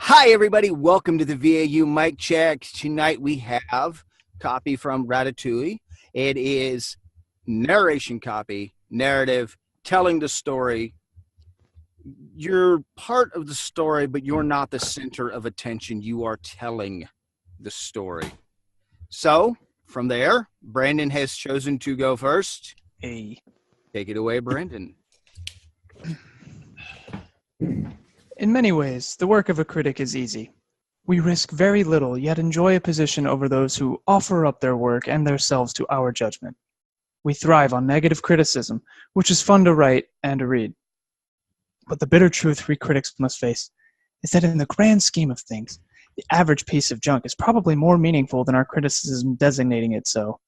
Hi, everybody. Welcome to the VAU Mic Check. Tonight we have copy from Ratatouille. It is narration copy, narrative, telling the story. You're part of the story, but you're not the center of attention. You are telling the story. So, from there, Brandon has chosen to go first. Hey. Take it away, Brandon. In many ways, the work of a critic is easy. We risk very little, yet enjoy a position over those who offer up their work and themselves to our judgment. We thrive on negative criticism, which is fun to write and to read. But the bitter truth we critics must face is that in the grand scheme of things, the average piece of junk is probably more meaningful than our criticism designating it so.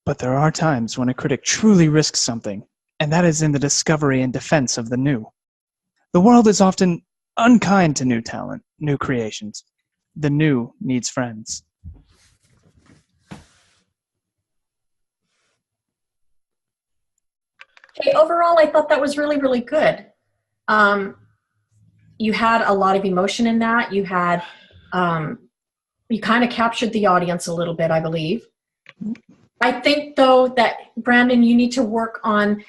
But there are times when a critic truly risks something, and that is in the discovery and defense of the new. The world is often unkind to new talent, new creations. The new needs friends. Okay, overall, I thought that was really, really good. You had a lot of emotion in that. You had, you kind of captured the audience a little bit, I believe. I think, though, that, Brandon, you need to work on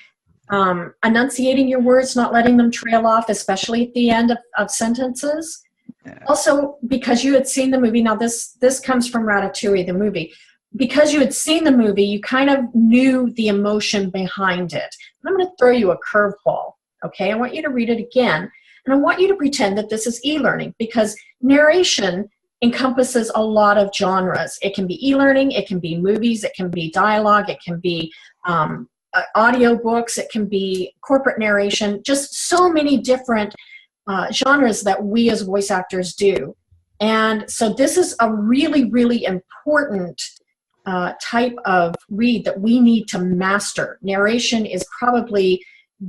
enunciating your words, not letting them trail off, especially at the end of sentences. Yeah. Also, because you had seen the movie, now this comes from Ratatouille, the movie. Because you had seen the movie, you kind of knew the emotion behind it. And I'm going to throw you a curveball, okay? I want you to read it again, and I want you to pretend that this is e-learning, because narration encompasses a lot of genres. It can be e-learning, it can be movies, it can be dialogue, it can be audio books, it can be corporate narration, just so many different genres that we as voice actors do. And so this is a really, really important type of read that we need to master. Narration is probably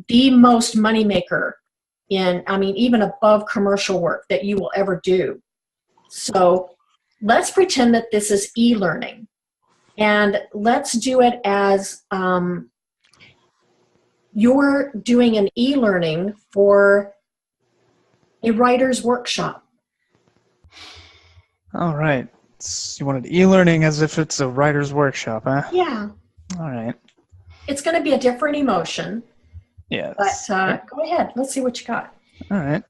the most moneymaker in, I mean, even above commercial work that you will ever do. So let's pretend that this is e-learning, and let's do it as you're doing an e-learning for a writer's workshop. All right. You wanted e-learning as if it's a writer's workshop, huh? Yeah. All right. It's going to be a different emotion. Yes. But go ahead. Let's see what you got. All right.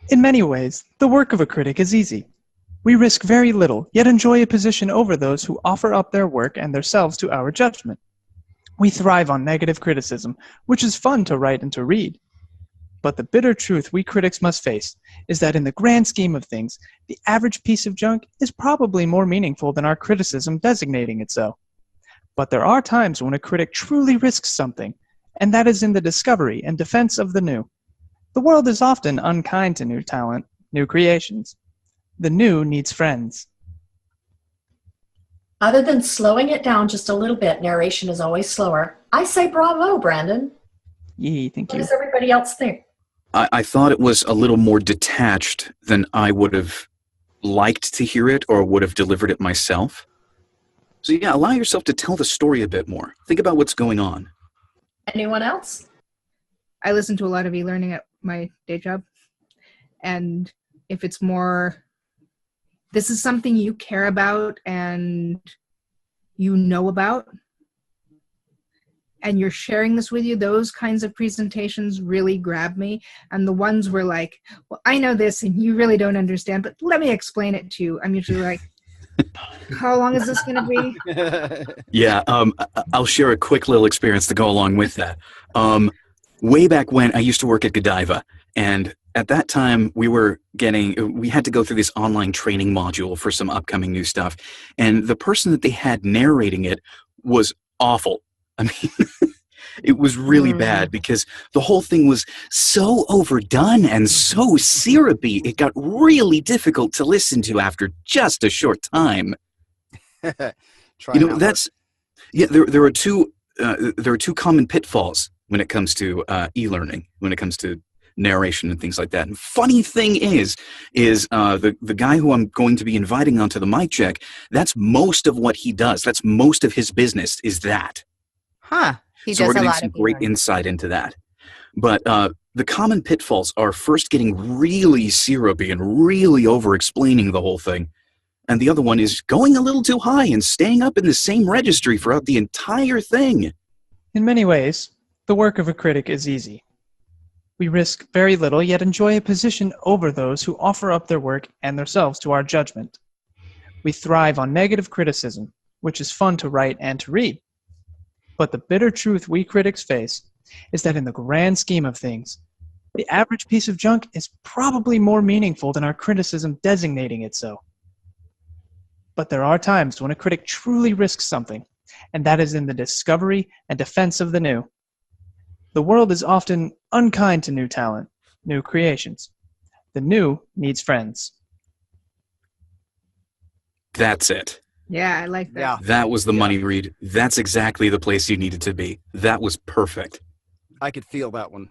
In many ways, the work of a critic is easy. We risk very little, yet enjoy a position over those who offer up their work and themselves to our judgment. We thrive on negative criticism, which is fun to write and to read. But the bitter truth we critics must face is that in the grand scheme of things, the average piece of junk is probably more meaningful than our criticism designating it so. But there are times when a critic truly risks something, and that is in the discovery and defense of the new. The world is often unkind to new talent, new creations. The new needs friends. Other than slowing it down just a little bit, narration is always slower. I say bravo, Brandon. Yee, thank you. What does everybody else think? I thought it was a little more detached than I would have liked to hear it or would have delivered it myself. So yeah, allow yourself to tell the story a bit more. Think about what's going on. Anyone else? I listen to a lot of e-learning at my day job. And if it's more, this is something you care about and you know about, and you're sharing this with you, those kinds of presentations really grab me. And the ones where like, well, I know this and you really don't understand, but let me explain it to you. I'm usually like, how long is this going to be? Yeah, I'll share a quick little experience to go along with that. Way back when I used to work at Godiva, and at that time we had to go through this online training module for some upcoming new stuff. And the person that they had narrating it was awful. I mean, it was really bad because the whole thing was so overdone and so syrupy. It got really difficult to listen to after just a short time. There are two common pitfalls when it comes to e-learning, when it comes to narration and things like that. And funny thing is the guy who I'm going to be inviting onto the mic check, that's most of what he does. That's most of his business is that. Huh. So we're getting some great insight into that. But the common pitfalls are first getting really syrupy and really over-explaining the whole thing. And the other one is going a little too high and staying up in the same registry throughout the entire thing. In many ways, the work of a critic is easy. We risk very little, yet enjoy a position over those who offer up their work and themselves to our judgment. We thrive on negative criticism, which is fun to write and to read. But the bitter truth we critics face is that in the grand scheme of things, the average piece of junk is probably more meaningful than our criticism designating it so. But there are times when a critic truly risks something, and that is in the discovery and defense of the new. The world is often unkind to new talent, new creations. The new needs friends. That's it. Yeah, I like that. Yeah. That was the money read. That's exactly the place you needed to be. That was perfect. I could feel that one.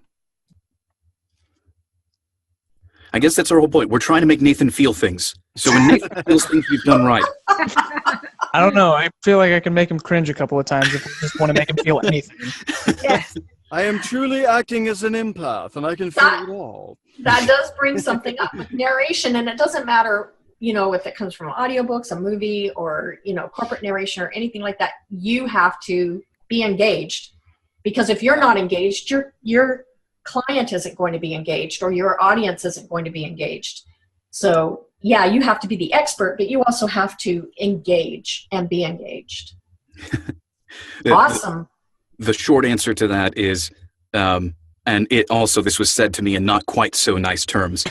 I guess that's our whole point. We're trying to make Nathan feel things. So when Nathan feels things, we've done right. I don't know. I feel like I can make him cringe a couple of times if I just want to make him feel anything. Yes. I am truly acting as an empath, and I can feel it all. That does bring something up with narration, and it doesn't matter, if it comes from audiobooks, a movie, or, corporate narration or anything like that. You have to be engaged, because if you're not engaged, your client isn't going to be engaged, or your audience isn't going to be engaged. So yeah, you have to be the expert, but you also have to engage and be engaged. Awesome. The short answer to that is, and this was said to me in not quite so nice terms,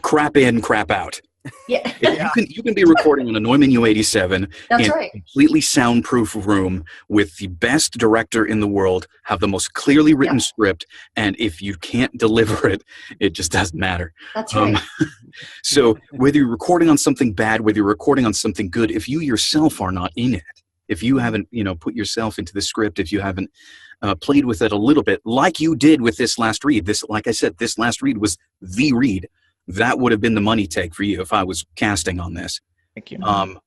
crap in, crap out. Yeah. You can be recording on a Neumann U87 That's in right. a completely soundproof room with the best director in the world, have the most clearly written script, and if you can't deliver it, it just doesn't matter. That's right. So whether you're recording on something bad, whether you're recording on something good, if you yourself are not in it, if you haven't put yourself into the script, if you haven't played with it a little bit, like you did with this last read, like I said, this last read was the read. That would have been the money take for you if I was casting on this. Thank you. And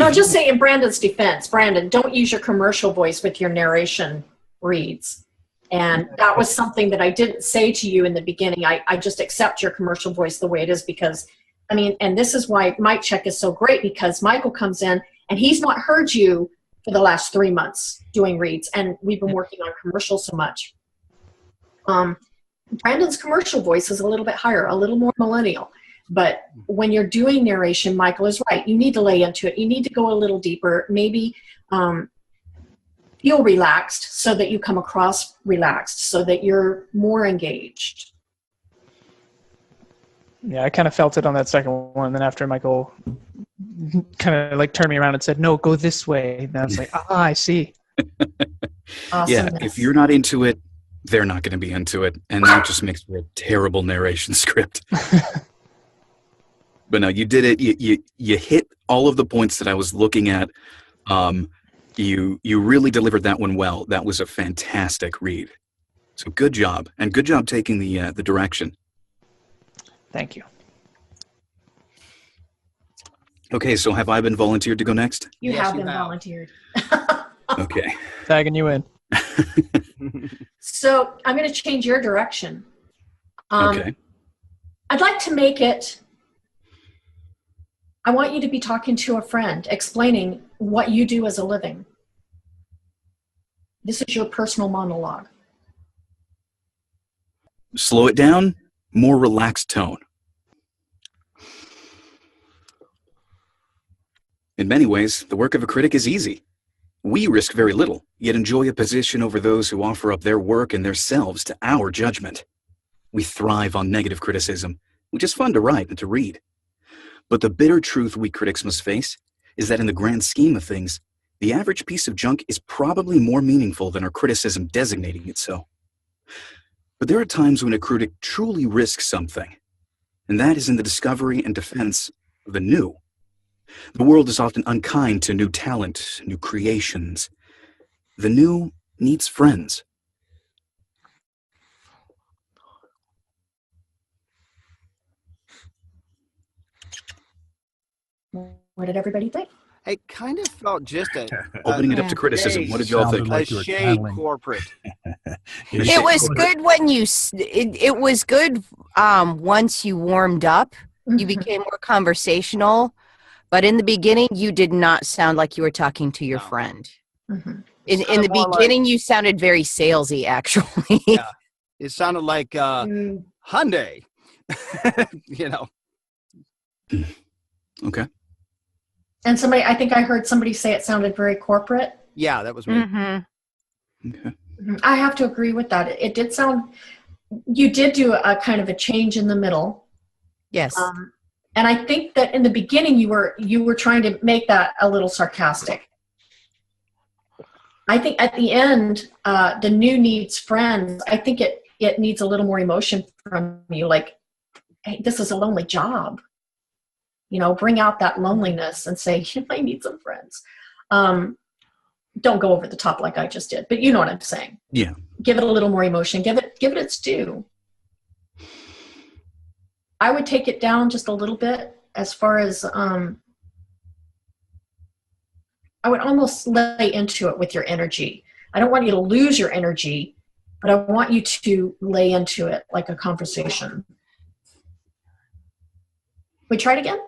I'll just say in Brandon's defense, Brandon, don't use your commercial voice with your narration reads. And that was something that I didn't say to you in the beginning. I just accept your commercial voice the way it is because, and this is why Mic Check is so great, because Michael comes in and he's not heard you for the last 3 months doing reads. And we've been working on commercials so much. Brandon's commercial voice is a little bit higher, a little more millennial. But when you're doing narration, Michael is right. You need to lay into it. You need to go a little deeper. Maybe feel relaxed so that you come across relaxed, so that you're more engaged. Yeah, I kind of felt it on that second one. Then after Michael kind of like turned me around and said, "No, go this way." And I was like, I see. Awesomeness. Yeah, if you're not into it, they're not going to be into it, and that just makes for a terrible narration script. But no, you did it. You hit all of the points that I was looking at. You really delivered that one well. That was a fantastic read. So good job, and good job taking the direction. Thank you. Okay, so have I been volunteered to go next? You Yes, have you been have. volunteered. Okay. Tagging you in. So I'm going to change your direction. Okay. I'd like to make it, I want you to be talking to a friend, explaining what you do as a living. This is your personal monologue. Slow it down, more relaxed tone. In many ways, the work of a critic is easy. We risk very little, yet enjoy a position over those who offer up their work and themselves to our judgment. We thrive on negative criticism, which is fun to write and to read. But the bitter truth we critics must face is that in the grand scheme of things, the average piece of junk is probably more meaningful than our criticism designating it so. But there are times when a critic truly risks something, and that is in the discovery and defense of the new. The world is often unkind to new talent, new creations. The new needs friends. What did everybody think? I kind of felt just Opening it up to criticism. What did y'all think? a like you were shade channeling. corporate. It was good when it was good once you warmed up. You became more conversational, but in the beginning, you did not sound like you were talking to your friend. Mhm. In the beginning, you sounded very salesy, actually. Yeah. It sounded like Mm, Hyundai. You know. Okay. And I think I heard somebody say it sounded very corporate. Yeah, that was me. Mm-hmm. Okay. I have to agree with that. It did sound, you did do a kind of a change in the middle. Yes. And I think that in the beginning you were trying to make that a little sarcastic. I think at the end, the new needs friends. I think it needs a little more emotion from you. Like, hey, this is a lonely job. You know, bring out that loneliness and say, you might need some friends. Don't go over the top like I just did, but you know what I'm saying. Yeah. Give it a little more emotion. Give it its due. I would take it down just a little bit as far as I would almost lay into it with your energy. I don't want you to lose your energy, but I want you to lay into it like a conversation. We try it again?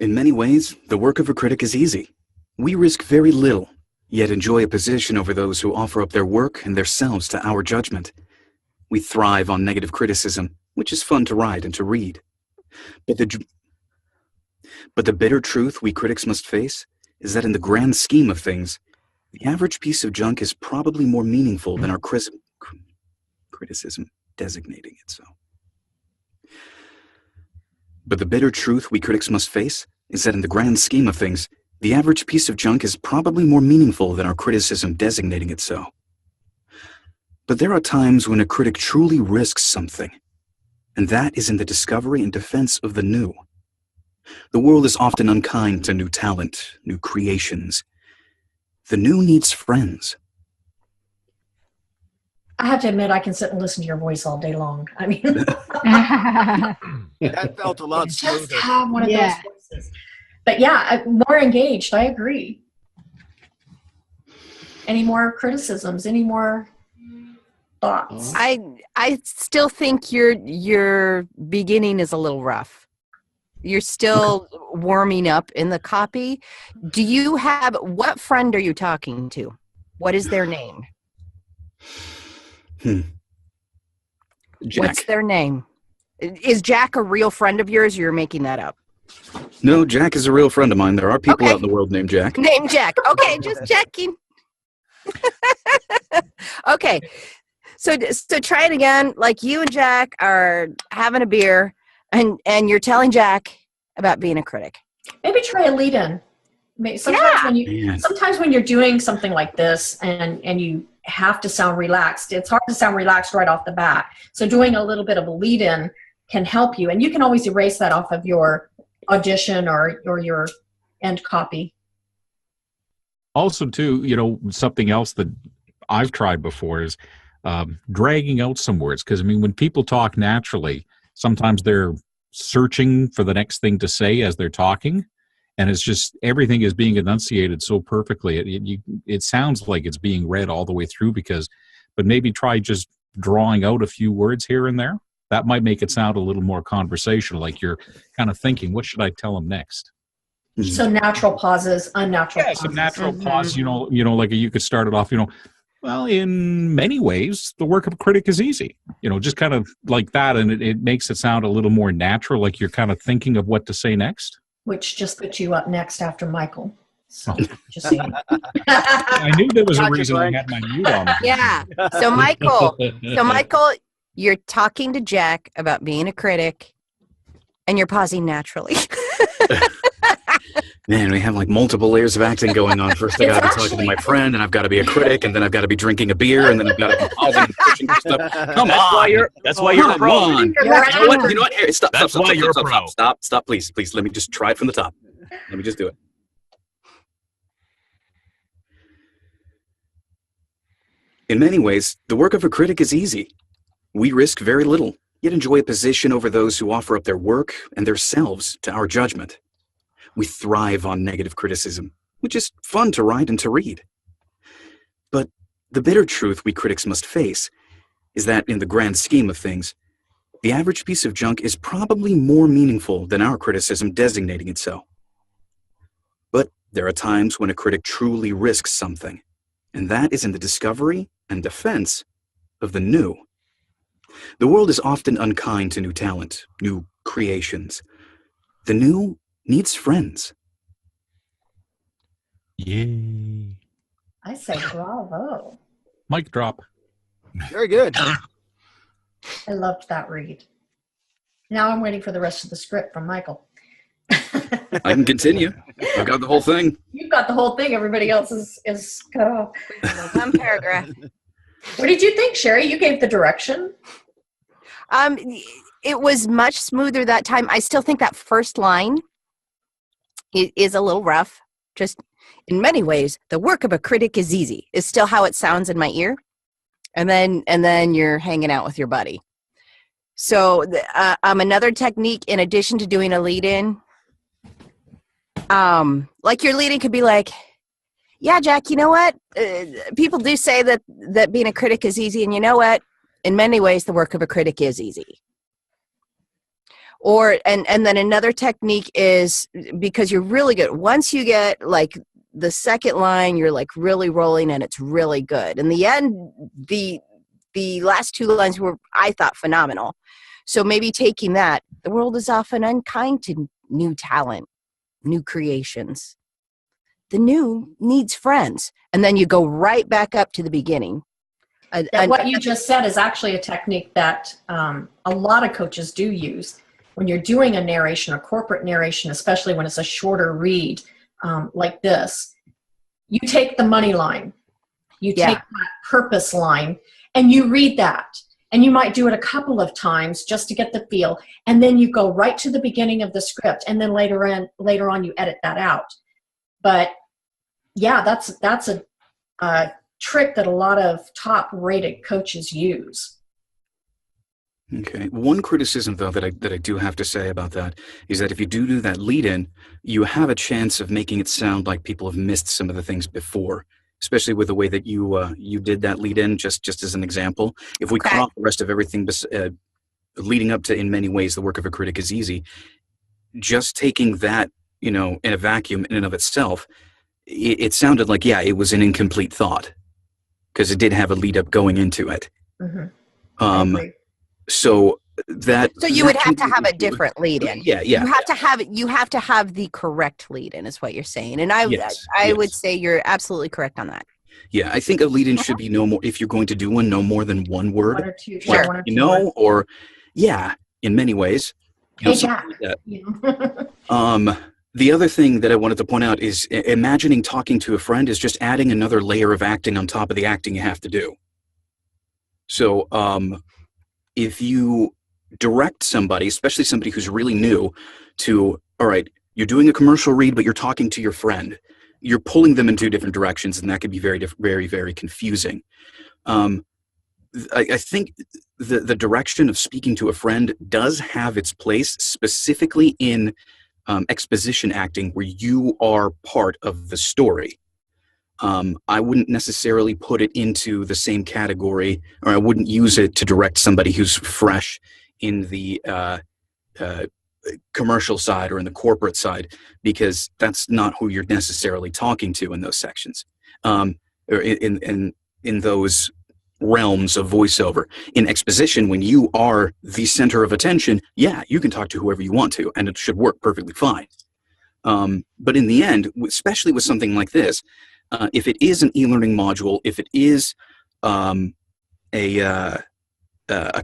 In many ways, the work of a critic is easy. We risk very little, yet enjoy a position over those who offer up their work and themselves to our judgment. We thrive on negative criticism, which is fun to write and to read. But the bitter truth we critics must face is that in the grand scheme of things, the average piece of junk is probably more meaningful than our criticism designating it so. But the bitter truth we critics must face is that in the grand scheme of things, the average piece of junk is probably more meaningful than our criticism designating it so. But there are times when a critic truly risks something, and that is in the discovery and defense of the new. The world is often unkind to new talent, new creations. The new needs friends. I have to admit, I can sit and listen to your voice all day long. I mean, That felt a lot just smoother. have one of Yeah. those voices. But yeah, more engaged. I agree. Any more criticisms? Any more thoughts? I still think your beginning is a little rough. You're still warming up in the copy. Do you have, what friend are you talking to? What is their name? Jack. What's their name? Is Jack a real friend of yours, or you're making that up? No, Jack is a real friend of mine. There are people Okay. out in the world named Jack. Name Jack. Okay, just checking. Okay. So try it again. Like you and Jack are having a beer and you're telling Jack about being a critic. Maybe try a lead-in. Sometimes when you're doing something like this and you have to sound relaxed, it's hard to sound relaxed right off the bat. So doing a little bit of a lead-in can help you, and you can always erase that off of your audition or your end copy. Also, too, you know, something else that I've tried before is dragging out some words. Because, I mean, when people talk naturally, sometimes they're searching for the next thing to say as they're talking. And it's just everything is being enunciated so perfectly. It sounds like it's being read all the way through but maybe try just drawing out a few words here and there. That might make it sound a little more conversational, like you're kind of thinking, what should I tell them next? So natural pauses, unnatural pauses. Some natural pause, you know, like you could start it off, you know, well, in many ways, the work of a critic is easy, you know, just kind of like that. And it makes it sound a little more natural, like you're kind of thinking of what to say next. Which just put you up next after Michael. So, just saying. I knew there was a Gotcha, reason I Glenn. had my mute on. Yeah. So Michael, you're talking to Jack about being a critic and you're pausing naturally. Man, we have like multiple layers of acting going on. First, I got to be talking to my friend, and I've got to be a critic, and then I've got to be drinking a beer, and then I've got to be pausing and pushing stuff. Come on. That's why you're a Come pro. on. You're You know right. what? You know what? Here, stop. That's Stop, why stop, you're a stop, pro. Stop, please. Let me just try it from the top. Let me just do it. In many ways, the work of a critic is easy. We risk very little, yet enjoy a position over those who offer up their work and themselves to our judgment. We thrive on negative criticism, which is fun to write and to read. But the bitter truth we critics must face is that in the grand scheme of things, the average piece of junk is probably more meaningful than our criticism designating it so. But there are times when a critic truly risks something, and that is in the discovery and defense of the new. The world is often unkind to new talent, new creations. The new needs friends. Yay. I say bravo. Mic drop. Very good. I loved that read. Now I'm waiting for the rest of the script from Michael. I can continue. I've got the whole thing. You've got the whole thing. Everybody else is One paragraph. What did you think, Sherry? You gave the direction. It was much smoother that time. I still think that first line is a little rough. Just in many ways, the work of a critic is easy. Is still how it sounds in my ear. And then you're hanging out with your buddy. So another technique, in addition to doing a lead-in, like your lead-in could be like, yeah, Jack, you know what? People do say that being a critic is easy, and you know what? In many ways, the work of a critic is easy. Or and then another technique is, because you're really good. Once you get like the second line, you're like really rolling and it's really good. In the end, the last two lines were, I thought, phenomenal. So maybe taking that, the world is often unkind to new talent, new creations. The new needs friends. And then you go right back up to the beginning. What you just said is actually a technique that a lot of coaches do use when you're doing a narration, a corporate narration, especially when it's a shorter read like this. You take the money line, you take that purpose line, and you read that. And you might do it a couple of times just to get the feel, and then you go right to the beginning of the script, and then later on you edit that out. But yeah, that's a trick that a lot of top-rated coaches use. Okay. One criticism, though, that I do have to say about that is that if you do that lead-in, you have a chance of making it sound like people have missed some of the things before, especially with the way that you did that lead-in, just as an example. If we cut off the rest of everything leading up to, in many ways, the work of a critic is easy, just taking that, in a vacuum in and of itself, it sounded like, it was an incomplete thought, because it did have a lead-up going into it. Mm-hmm. So you would have to have a different lead-in. Yeah. You have to have the correct lead-in, is what you're saying. And I would say you're absolutely correct on that. Yeah, I think a lead-in should be no more, if you're going to do one, no more than one word. One or two. Sure. Like, or in many ways. The other thing that I wanted to point out is imagining talking to a friend is just adding another layer of acting on top of the acting you have to do. So if you direct somebody, especially somebody who's really new, to, all right, you're doing a commercial read, but you're talking to your friend, you're pulling them in two different directions, and that could be very, very, very confusing. I think the direction of speaking to a friend does have its place, specifically in exposition acting, where you are part of the story. I wouldn't necessarily put it into the same category, or I wouldn't use it to direct somebody who's fresh in the commercial side or in the corporate side, because that's not who you're necessarily talking to in those sections, or in those realms of voiceover. In exposition, when you are the center of attention, you can talk to whoever you want to, and it should work perfectly fine. But in the end, especially with something like this, if it is an e-learning module, if it is a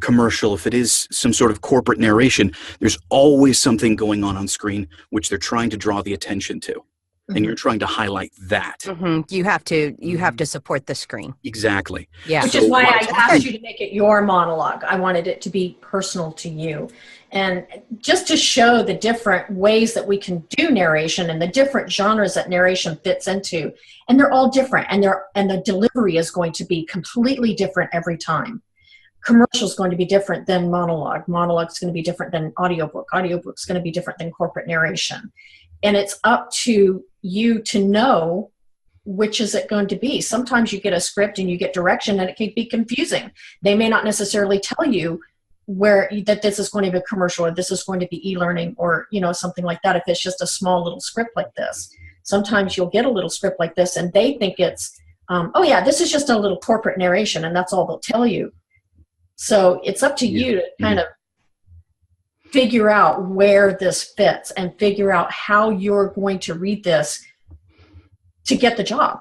commercial, if it is some sort of corporate narration, there's always something going on screen which they're trying to draw the attention to, and you're trying to highlight that. You have to support the screen. Exactly. Yeah. Which is why I asked you to make it your monologue. I wanted it to be personal to you. And just to show the different ways that we can do narration and the different genres that narration fits into. And they're all different, and the delivery is going to be completely different every time. Commercial is going to be different than monologue. Monologue is going to be different than audiobook. Audiobook is going to be different than corporate narration. And it's up to you to know which is it going to be. Sometimes you get a script and you get direction and it can be confusing. They may not necessarily tell you that this is going to be a commercial or this is going to be e-learning or, something like that if it's just a small little script like this. Sometimes you'll get a little script like this and they think it's, this is just a little corporate narration and that's all they'll tell you. So it's up to you to kind of figure out where this fits and figure out how you're going to read this to get the job.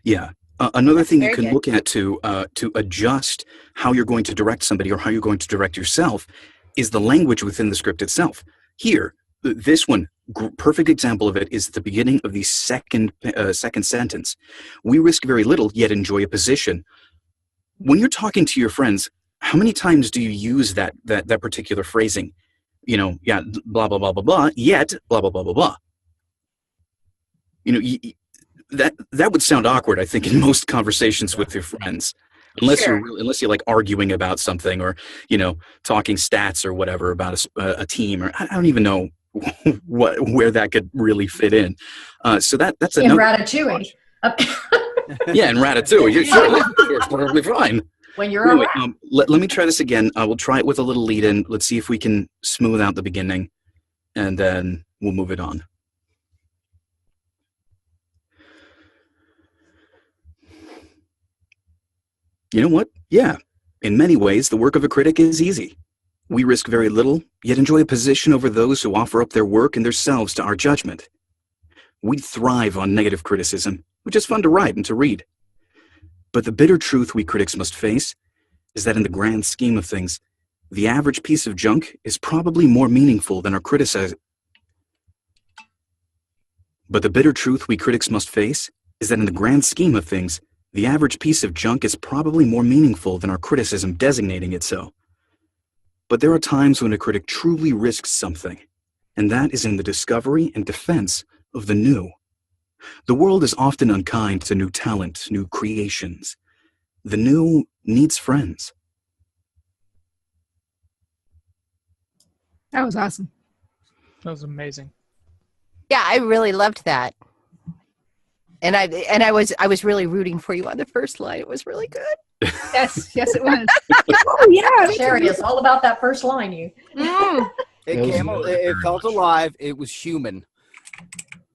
Yeah. Another thing you can look at to adjust how you're going to direct somebody or how you're going to direct yourself is the language within the script itself. Here, this one, perfect example of it is the beginning of the second sentence. We risk very little, yet enjoy a position. When you're talking to your friends, how many times do you use that particular phrasing? Blah, blah, blah, blah, blah, yet, blah, blah, blah, blah, blah. That would sound awkward, I think, in most conversations with your friends, unless you're like arguing about something or talking stats or whatever about a team, or I don't even know where that could really fit in. So that's in Ratatouille. Yeah, in Ratatouille, it's perfectly fine. When you're anyway, let me try this again. We'll try it with a little lead-in. Let's see if we can smooth out the beginning, and then we'll move it on. You know what? Yeah. In many ways, the work of a critic is easy. We risk very little, yet enjoy a position over those who offer up their work and themselves to our judgment. We thrive on negative criticism, which is fun to write and to read. But the bitter truth we critics must face is that in the grand scheme of things, the average piece of junk is probably more meaningful than our criticism. But the bitter truth we critics must face is that in the grand scheme of things, the average piece of junk is probably more meaningful than our criticism designating it so. But there are times when a critic truly risks something, and that is in the discovery and defense of the new. The world is often unkind to new talent, new creations. The new needs friends. That was awesome. That was amazing. Yeah, I really loved that. And I was really rooting for you on the first line. It was really good. Yes, it was. Oh yeah, Sherry, it's all about that first line. It felt alive. It was human.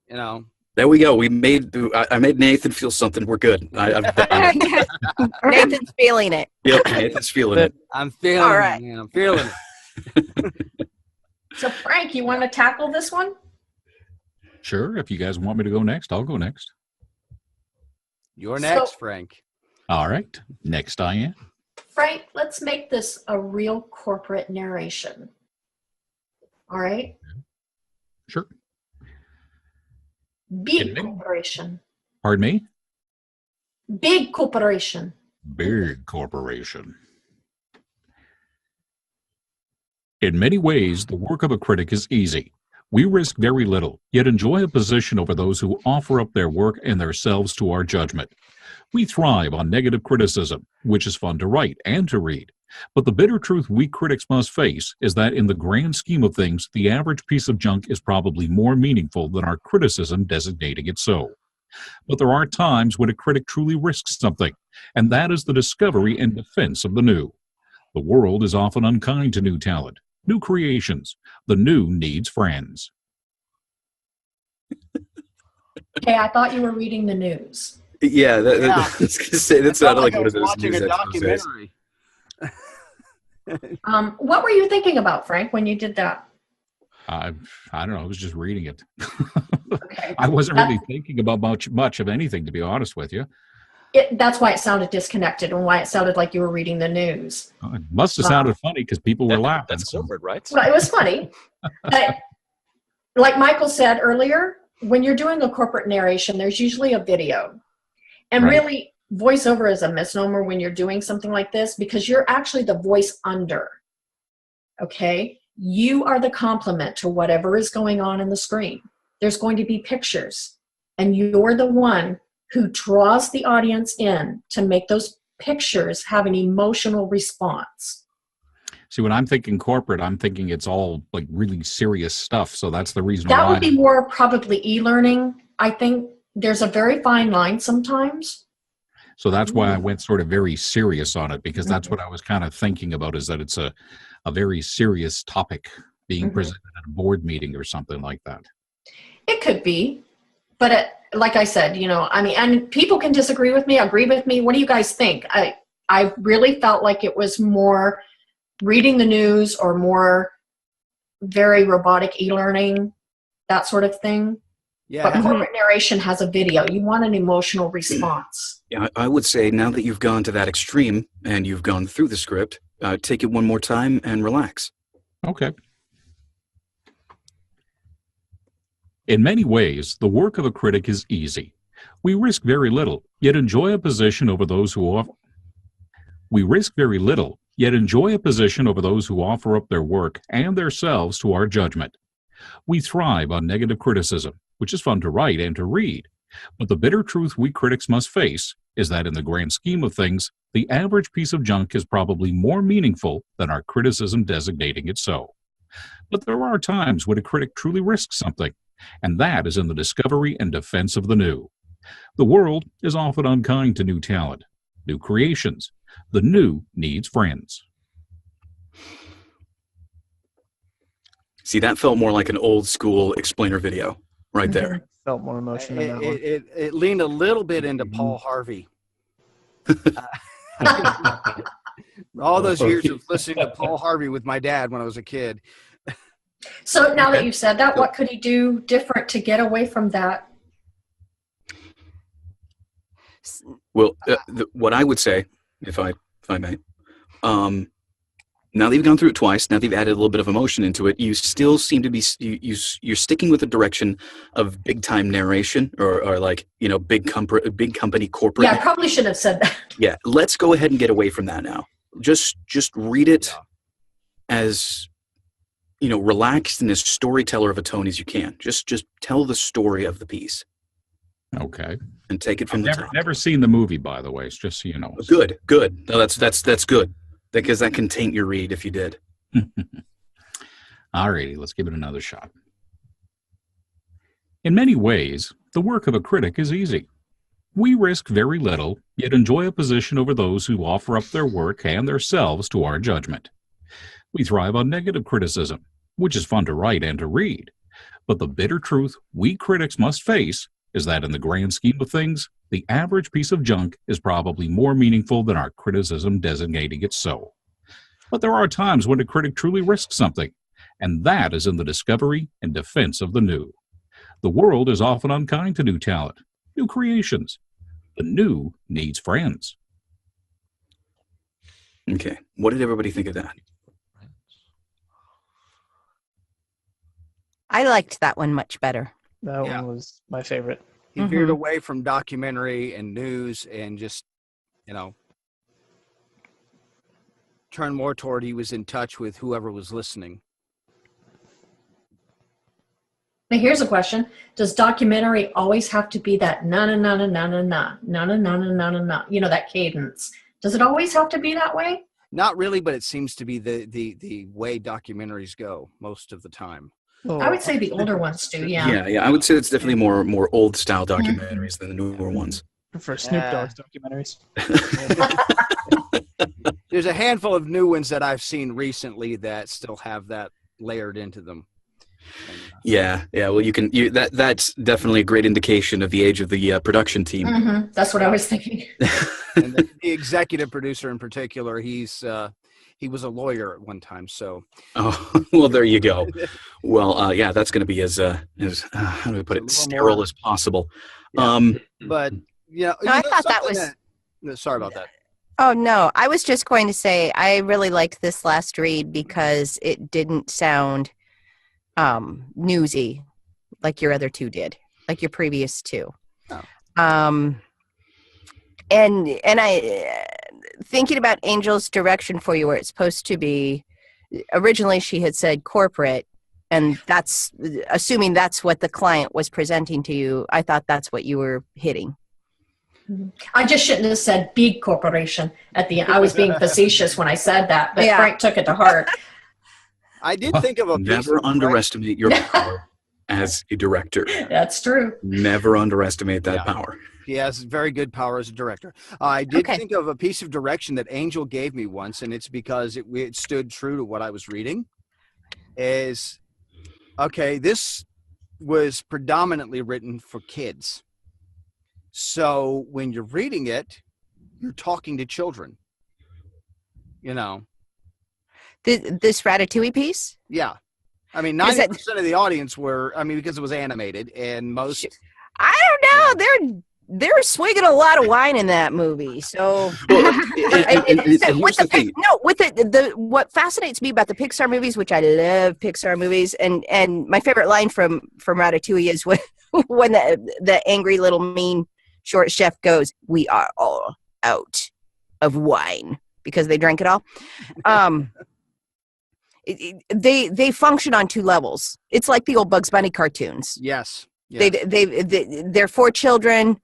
There we go. I made Nathan feel something. We're good. I've done it. Nathan's feeling it. Yep, Nathan's feeling it. I'm feeling all right. it, man. I'm feeling it. So Frank, you want to tackle this one? Sure. If you guys want me to go next, I'll go next. You're next, Frank. All right. Next I am. Frank, let's make this a real corporate narration. All right? Sure. Big corporation. Pardon me? Big corporation. Big corporation. In many ways, the work of a critic is easy. We risk very little, yet enjoy a position over those who offer up their work and themselves to our judgment. We thrive on negative criticism, which is fun to write and to read. But the bitter truth we critics must face is that in the grand scheme of things, the average piece of junk is probably more meaningful than our criticism designating it so. But there are times when a critic truly risks something, and that is the discovery and defense of the new. The world is often unkind to new talent, new creations. The new needs friends. Okay, I thought you were reading the news. Yeah, I was going to say, that sounded like one of those watching news a exposés. documentary. What were you thinking about, Frank, when you did that? I don't know. I was just reading it. Okay. I wasn't really thinking about much of anything, to be honest with you. That's why it sounded disconnected and why it sounded like you were reading the news. It must have sounded funny because people were laughing. That's corporate, right? Well, it was funny. But like Michael said earlier, when you're doing a corporate narration, there's usually a video. And Right. really, voiceover is a misnomer when you're doing something like this because you're actually the voice under. Okay? You are the complement to whatever is going on in the screen. There's going to be pictures, and you're the one who draws the audience in to make those pictures have an emotional response. See, when I'm thinking corporate, I'm thinking it's all like really serious stuff. So that's the reason That why. would be more probably e-learning. I think there's a very fine line sometimes. So that's why I went sort of very serious on it, because that's what I was kind of thinking about, is that it's a very serious topic being presented at a board meeting or something like that. It could be, but like I said, I mean, and people can disagree with me, agree with me. What do you guys think? I really felt like it was more reading the news or more very robotic e-learning, that sort of thing. Yeah. But corporate narration has a video. You want an emotional response. Yeah, I would say now that you've gone to that extreme and you've gone through the script, take it one more time and relax. Okay. In many ways, the work of a critic is easy. We risk very little, yet enjoy a position over those who offer. We risk very little, yet enjoy a position over those who offer up their work and themselves to our judgment. We thrive on negative criticism, which is fun to write and to read. But the bitter truth we critics must face is that in the grand scheme of things, the average piece of junk is probably more meaningful than our criticism designating it so. But there are times when a critic truly risks something, and that is in the discovery and defense of the new. The world is often unkind to new talent, new creations. The new needs friends. See, that felt more like an old school explainer video right there. Felt more emotion in that one. It leaned a little bit into Paul Harvey. All those years of listening to Paul Harvey with my dad when I was a kid. So now that you've said that, what could he do different to get away from that? Well, what I would say, if I may, now that you've gone through it twice, now that you've added a little bit of emotion into it, you still seem to be you're sticking with the direction of big time narration or like big company corporate. Yeah, I probably shouldn't have said that. Yeah, let's go ahead and get away from that now. Just read it as relaxed and as storyteller of a tone as you can. Just tell the story of the piece. Okay. And take it from the top. Never seen the movie, by the way. It's just so you know. Good. No, that's good. Because that can taint your read if you did. All righty, let's give it another shot. In many ways, the work of a critic is easy. We risk very little, yet enjoy a position over those who offer up their work and themselves to our judgment. We thrive on negative criticism, which is fun to write and to read. But the bitter truth we critics must face is that in the grand scheme of things, the average piece of junk is probably more meaningful than our criticism designating it so. But there are times when a critic truly risks something, and that is in the discovery and defense of the new. The world is often unkind to new talent, new creations. The new needs friends. Okay, what did everybody think of that? I liked that one much better. That one was my favorite. He veered away from documentary and news and just, turned more toward he was in touch with whoever was listening. Now here's a question. Does documentary always have to be that that cadence? Does it always have to be that way? Not really, but it seems to be the way documentaries go most of the time. I would say the older ones do, yeah. Yeah, I would say it's definitely more old style documentaries than the newer ones. I prefer Snoop Dogg's documentaries. There's a handful of new ones that I've seen recently that still have that layered into them. Yeah. Well, that's definitely a great indication of the age of the production team. Mm-hmm. That's what I was thinking. And the executive producer in particular, he was a lawyer at one time. So. Oh well, there you go. Well, that's going to be as how do we put it, sterile as possible. Yeah. But no, I thought that was. Sorry about that. Oh no, I was just going to say I really liked this last read because it didn't sound newsy like your other two did, like your previous two. Oh. And I thinking about Angel's direction for you, where it's supposed to be. Originally, she had said corporate, and that's assuming that's what the client was presenting to you. I thought that's what you were hitting. I just shouldn't have said big corporation at the end. I was being facetious when I said that, but Yeah. Frank took it to heart. I did think of a piece Never of underestimate your power as a director. That's true. Never underestimate that Yeah. power. He has very good power as a director. I did Okay. think of a piece of direction that Angel gave me once, and it's because it stood true to what I was reading. Is okay, this was predominantly written for kids. So when you're reading it, you're talking to children. You know, This Ratatouille piece? yeah. I mean, Is that- 90% of the audience were, I mean, because it was animated, and most, I don't know. They're swinging a lot of wine in that movie. So, Well, with here's the thing. what fascinates me about the Pixar movies, which I love Pixar movies, and my favorite line from Ratatouille is when the angry little mean short chef goes, "We are all out of wine," because they drank it all. They function on two levels. It's like the old Bugs Bunny cartoons. yes. Yeah. They're for children,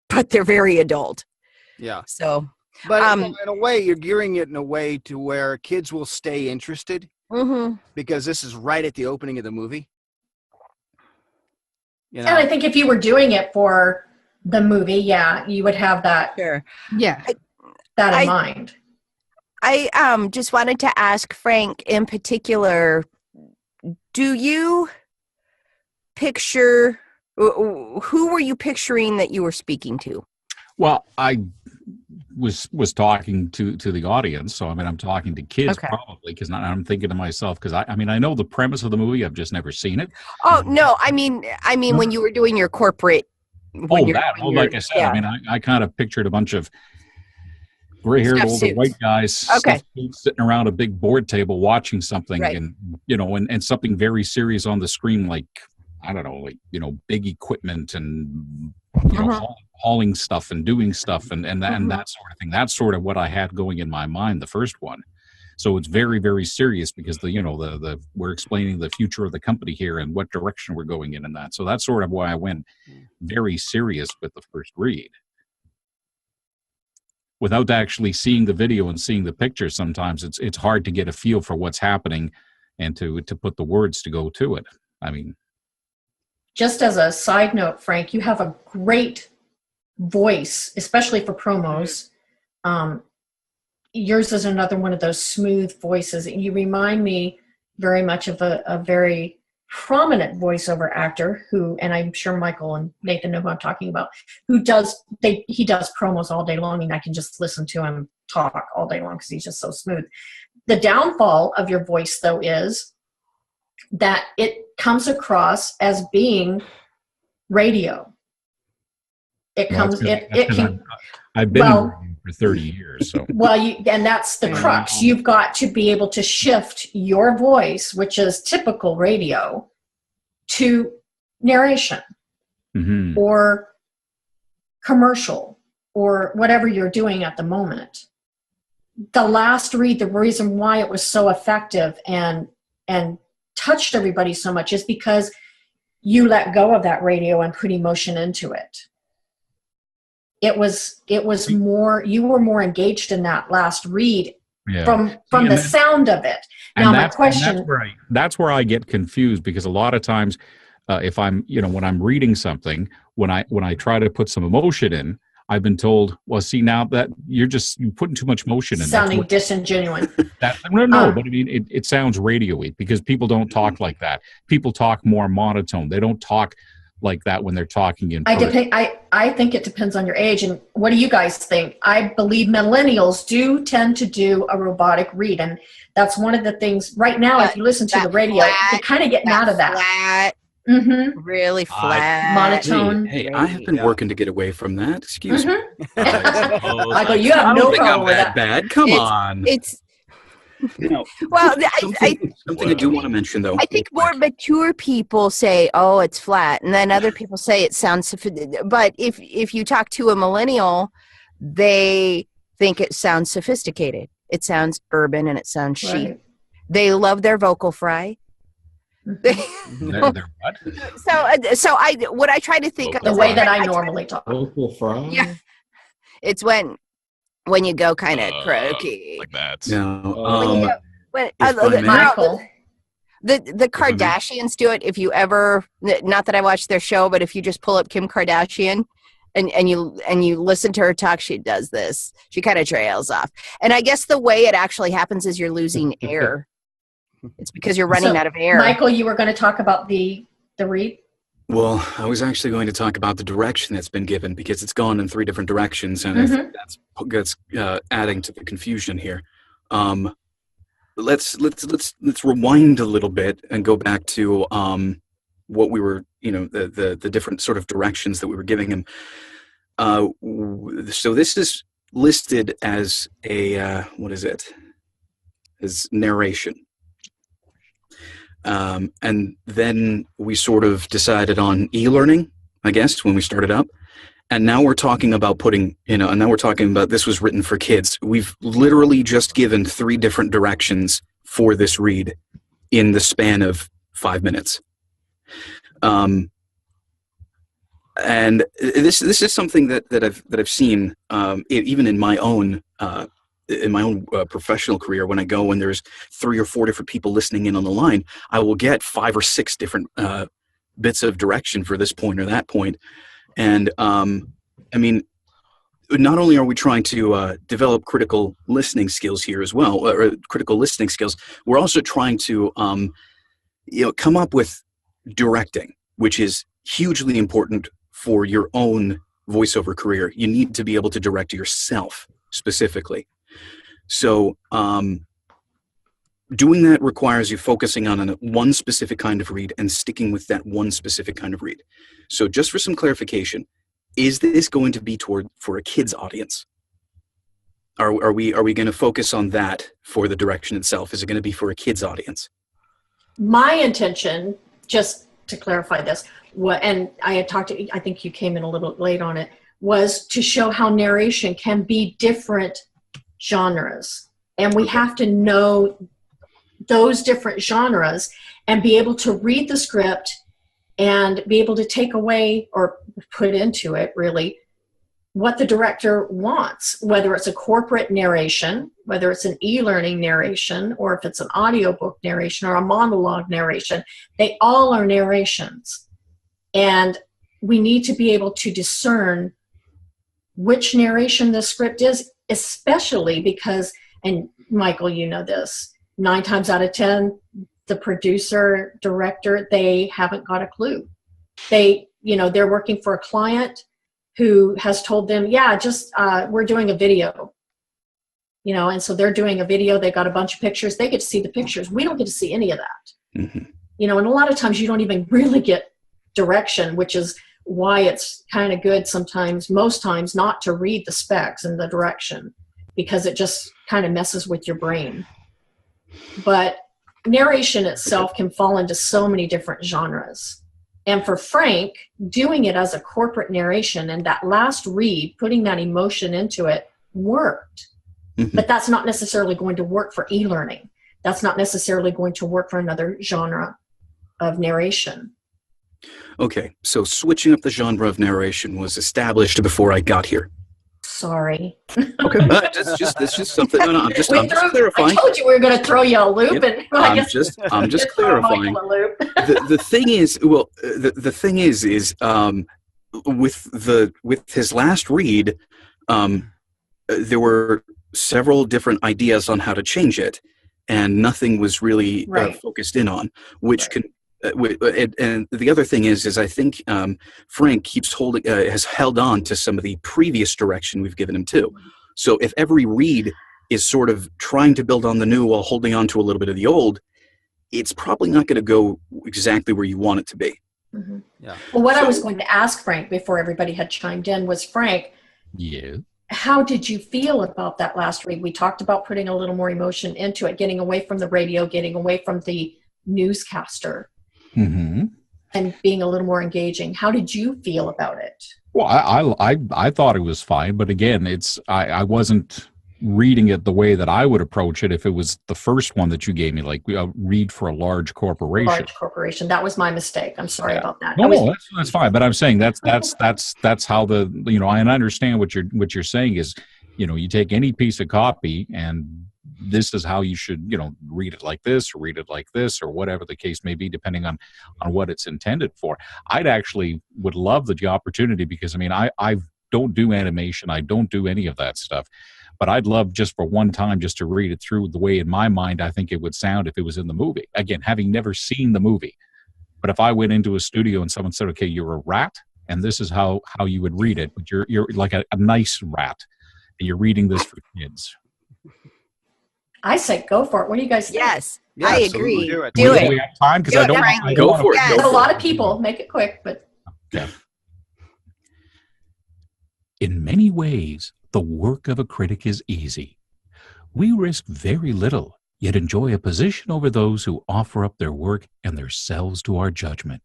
but they're very adult. Yeah. So, But Um, in a way, you're gearing it in a way to where kids will stay interested because this is right at the opening of the movie. You know, And I think if you were doing it for the movie, yeah, you would have that sure. Yeah. in mind. I just wanted to ask Frank in particular, do you picture who were you picturing that you were speaking to? Well, I was talking to the audience, so I mean, I'm talking to kids Okay. probably because I'm thinking to myself because I mean, I know the premise of the movie, I've just never seen it. Oh no, I mean when you were doing your corporate. Like I said, I mean, I kind of pictured a bunch of gray-haired Stuffed older suits. white guys Okay. stuffed suits, sitting around a big board table watching something, Right. and and something very serious on the screen, like I don't know, like big equipment and hauling stuff and doing stuff and that sort of thing. That's sort of what I had going in my mind, the first one. So it's very, very serious because the we're explaining the future of the company here and what direction we're going in and that. So that's sort of why I went very serious with the first read. Without actually seeing the video and seeing the picture, sometimes it's hard to get a feel for what's happening and to put the words to go to it. I mean, Just as a side note, Frank, you have a great voice, especially for promos. Yours is another one of those smooth voices. You remind me very much of a very prominent voiceover actor who, and I'm sure Michael and Nathan know who I'm talking about, he does promos all day long, and I can just listen to him talk all day long because he's just so smooth. The downfall of your voice, though, is that it comes across as being radio. It well, comes, that's 'cause it can, I've been well- in radio for 30 years, so well, and that's the crux. You've got to be able to shift your voice, which is typical radio, to narration mhm. or commercial or whatever you're doing at the moment. The last read, the reason why it was so effective and touched everybody so much is because you let go of that radio and put emotion into it. It was more, you were more engaged in that last read Yeah. from And the that- sound of it. And Now my that's question, that's where I get confused because a lot of times if I'm when I'm reading something, when I try to put some emotion in, I've been told, well, see, now that you're putting too much motion in. sounding disingenuine. No, but I mean, it sounds radio-y because people don't talk like that. People talk more monotone. They don't talk like that when they're talking in person. I think it depends on your age. And what do you guys think? I believe millennials do tend to do a robotic read. And that's one of the things right now, if you listen to the radio, you kind of getting out of that. Flat, Mm-hmm. really flat. Monotone. Hey, I have been working to get away from that. Excuse me. I go, you I have don't no think I'm problem with that that. bad. Come It's- on. It's Well, something I do want to mention, though. I think more mature people say, "Oh, it's flat," and then other people say it sounds. But if you talk to a millennial, they think it sounds sophisticated. It sounds urban and it sounds chic. Right. They love their vocal fry. They're what? So what I try to think of The is way that I normally talk. Vocal fry? Yeah. It's when you go kind of croaky. Like that. No. When, If I may. Michael. the Kardashians do it. If you ever, not that I watch their show, but if you just pull up Kim Kardashian and you listen to her talk, she does this. She kind of trails off. And I guess the way it actually happens is you're losing air. It's because you're running out of air. Michael, you were going to talk about the read? Well, I was actually going to talk about the direction that's been given because it's gone in 3 different directions, and I think that's adding to the confusion here. Let's rewind a little bit and go back to what we were, the different sort of directions that we were giving him. So this is listed as a as narration. And then we sort of decided on e-learning, I guess, when we started up. And now we're talking about this was written for kids. We've literally just given 3 different directions for this read in the span of 5 minutes. And this is something that I've seen even in my own professional career. When I go and there's 3 or 4 different people listening in on the line, I will get 5 or 6 different bits of direction for this point or that point. And I mean, not only are we trying to develop critical listening skills here as well, or critical listening skills, we're also trying to come up with directing, which is hugely important for your own voiceover career. You need to be able to direct yourself specifically. So doing that requires you focusing on one specific kind of read and sticking with that one specific kind of read. So just for some clarification, is this going to be for a kid's audience? Are we going to focus on that for the direction itself? Is it going to be for a kid's audience? My intention, just to clarify this, and I had talked to, I think you came in a little late on it, was to show how narration can be different genres. And we have to know those different genres and be able to read the script and be able to take away or put into it, really, what the director wants, whether it's a corporate narration, whether it's an e-learning narration, or if it's an audiobook narration or a monologue narration. They all are narrations. And we need to be able to discern which narration the script is, especially because, and Michael, you know this, 9 times out of 10, the producer, director, they haven't got a clue. They're working for a client who has told them, we're doing a video. And so they're doing a video, they got a bunch of pictures, they get to see the pictures. We don't get to see any of that. Mm-hmm. And a lot of times you don't even really get direction, which is why it's kind of good sometimes, most times, not to read the specs and the direction, because it just kind of messes with your brain. But narration itself can fall into so many different genres. And for Frank, doing it as a corporate narration and that last read, putting that emotion into it, worked. Mm-hmm. But that's not necessarily going to work for e-learning. That's not necessarily going to work for another genre of narration. Okay, so switching up the genre of narration was established before I got here. Sorry. Okay, it's just something. No, I'm just clarifying. I told you we were going to throw you a loop, yep. And I'm just clarifying. The thing is, the thing is with his last read, there were several different ideas on how to change it, and nothing was really focused in on, which can. And the other thing is I think Frank has held on to some of the previous direction we've given him too. So if every read is sort of trying to build on the new while holding on to a little bit of the old, it's probably not going to go exactly where you want it to be. Mm-hmm. Yeah. Well, what I was going to ask Frank before everybody had chimed in was, Frank, how did you feel about that last read? We talked about putting a little more emotion into it, getting away from the radio, getting away from the newscaster. Mm-hmm. And being a little more engaging. How did you feel about it? Well, I thought it was fine, but again, I wasn't reading it the way that I would approach it if it was the first one that you gave me, like read for a large corporation. Large corporation. That was my mistake. I'm sorry about that. No, that's fine. But I'm saying that's how the, you know, I understand what you're saying is, you know, you take any piece of copy and this is how you should, you know, read it like this or read it like this or whatever the case may be, depending on what it's intended for. I'd actually would love the opportunity, because I mean, I don't do animation. I don't do any of that stuff. But I'd love just for one time just to read it through the way in my mind I think it would sound if it was in the movie. Again, having never seen the movie. But if I went into a studio and someone said, okay, you're a rat, and this is how you would read it, but you're like a nice rat, and you're reading this for kids. I say go for it. What do you guys think? Yes, Yeah, I absolutely. agree. Do it. Do We it. have time because Do I it, don't. Frankie. Go for it. Yes. Go A for lot it. of people. Make it quick, but In many ways, the work of a critic is easy. We risk very little, yet enjoy a position over those who offer up their work and themselves to our judgment.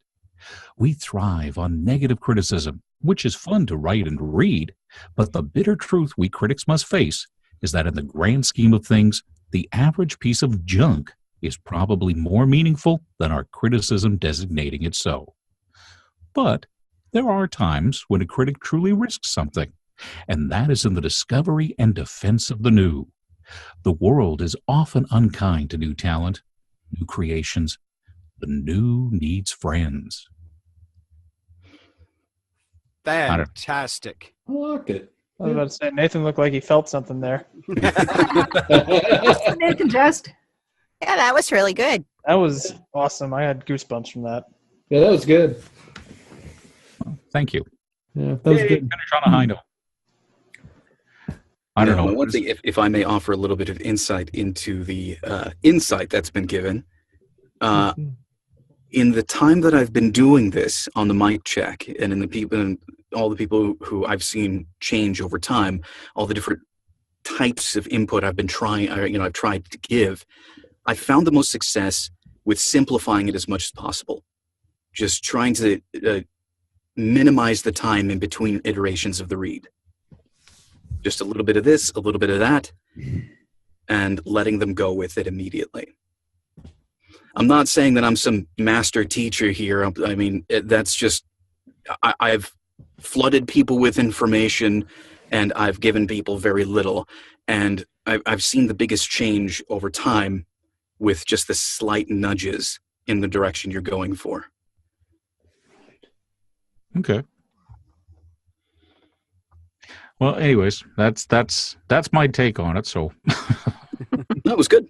We thrive on negative criticism, which is fun to write and read, but the bitter truth we critics must face is that in the grand scheme of things, the average piece of junk is probably more meaningful than our criticism designating it so. But there are times when a critic truly risks something, and that is in the discovery and defense of the new. The world is often unkind to new talent, new creations. The new needs friends. Fantastic. I liked it. I was about to say, Nathan looked like he felt something there. Nathan just. Yeah, that was really good. That was awesome. I had goosebumps from that. Yeah, that was good. Thank you. Yeah, that was good. Finish on a high note. I don't know. One thing, if I may offer a little bit of insight into the insight that's been given. In the time that I've been doing this on the mic check, and in the people, and all the people who I've seen change over time, all the different types of input I've been trying, I've tried to give, I found the most success with simplifying it as much as possible. Just trying to minimize the time in between iterations of the read. Just a little bit of this, a little bit of that, and letting them go with it immediately. I'm not saying that I'm some master teacher here. I mean, that's just, I've flooded people with information and I've given people very little. And I've seen the biggest change over time with just the slight nudges in the direction you're going for. Okay. Well, anyways, that's my take on it. So That was good.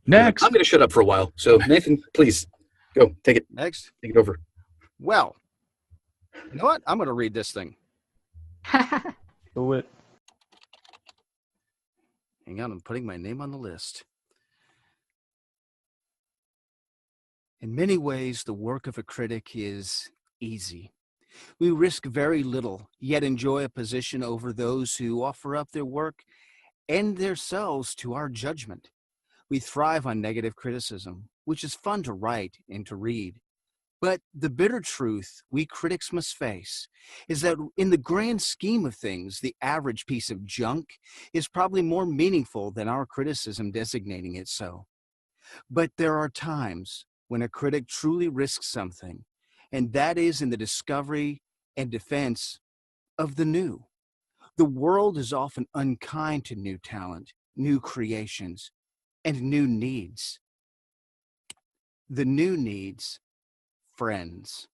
next, I'm going to shut up for a while. So Nathan, please go. Take it over. Well, you know what? I'm going to read this thing. Do it. Hang on, I'm putting my name on the list. In many ways, the work of a critic is easy. We risk very little, yet enjoy a position over those who offer up their work and themselves to our judgment. We thrive on negative criticism, which is fun to write and to read. But the bitter truth we critics must face is that in the grand scheme of things, the average piece of junk is probably more meaningful than our criticism designating it so. But there are times when a critic truly risks something, and that is in the discovery and defense of the new. The world is often unkind to new talent, new creations, and new needs. The new needs friends.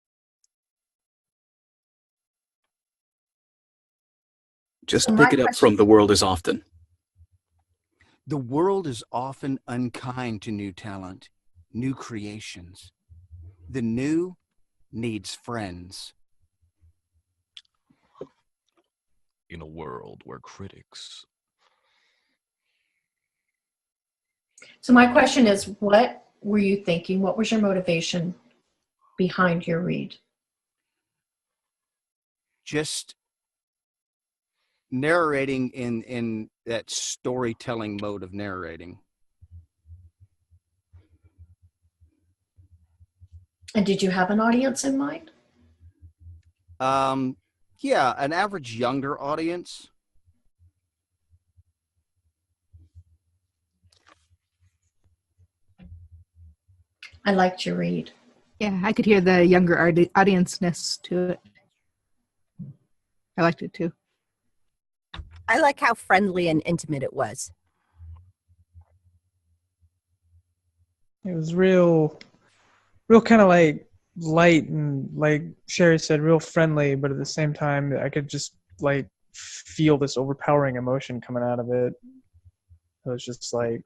Just pick it up from the world is often. The world is often unkind to new talent, new creations. The new needs friends. In a world where critics. So my question is, what were you thinking? What was your motivation behind your read? Just narrating in that storytelling mode of narrating. And did you have an audience in mind? Yeah, an average younger audience. I liked your read. Yeah, I could hear the younger audience-ness to it. I liked it too. I like how friendly and intimate it was. It was real kind of like light and, like Sherry said, real friendly, but at the same time, I could just like feel this overpowering emotion coming out of it. It was just like,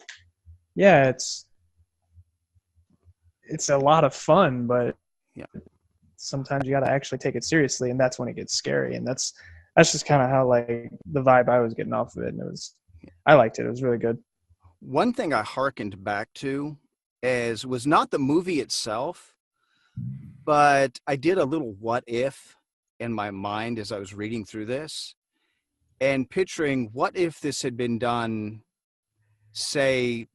yeah, it's a lot of fun, but Yeah. sometimes you got to actually take it seriously, and that's when it gets scary. And that's just kind of how like the vibe I was getting off of it, and I liked it. It was really good. One thing I hearkened back to was not the movie itself, but I did a little what if in my mind as I was reading through this, and picturing what if this had been done, say,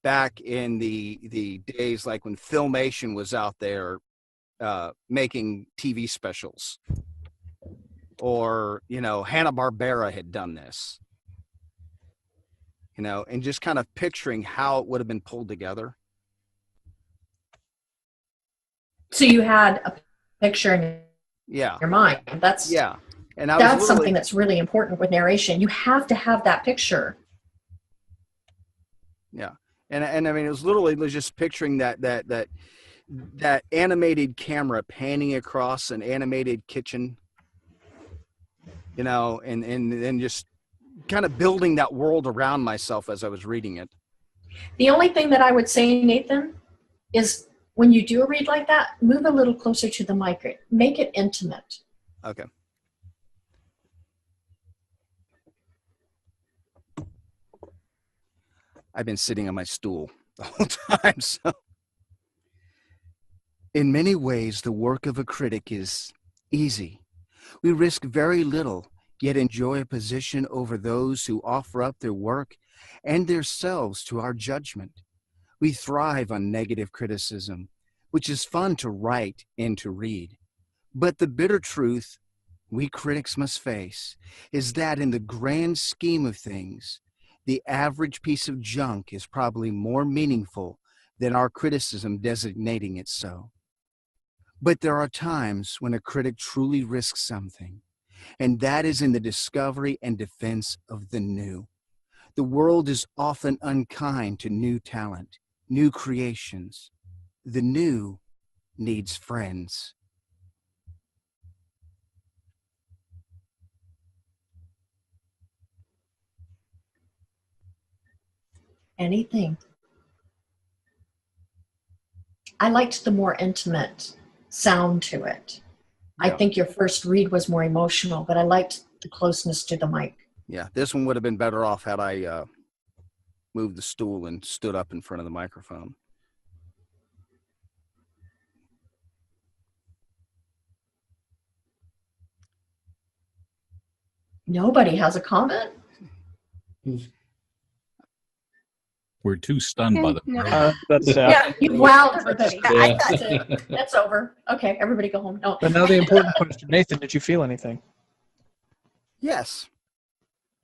back in the days like when Filmation was out there making TV specials, or Hanna-Barbera had done this, and just kind of picturing how it would have been pulled together. So you had a picture in Yeah. your mind. That's Yeah. And that's something that's really important with narration. You have to have that picture. Yeah. And I mean, it was just picturing that animated camera panning across an animated kitchen, and then just kind of building that world around myself as I was reading it. The only thing that I would say, Nathan, is when you do a read like that, move a little closer to the mic. Make it intimate. Okay. I've been sitting on my stool the whole time, so. In many ways, the work of a critic is easy. We risk very little, yet enjoy a position over those who offer up their work and themselves to our judgment. We thrive on negative criticism, which is fun to write and to read. But the bitter truth we critics must face is that in the grand scheme of things, the average piece of junk is probably more meaningful than our criticism designating it so. But there are times when a critic truly risks something, and that is in the discovery and defense of the new. The world is often unkind to new talent, new creations. The new needs friends. Anything. I liked the more intimate sound to it. Yeah. I think your first read was more emotional, but I liked the closeness to the mic. Yeah, this one would have been better off had I moved the stool and stood up in front of the microphone. Nobody has a comment? We're too stunned by the that's yeah, you wowed everybody. Yeah. That's it. That's over. Okay, everybody go home. No. But now the important question, Nathan, did you feel anything? Yes.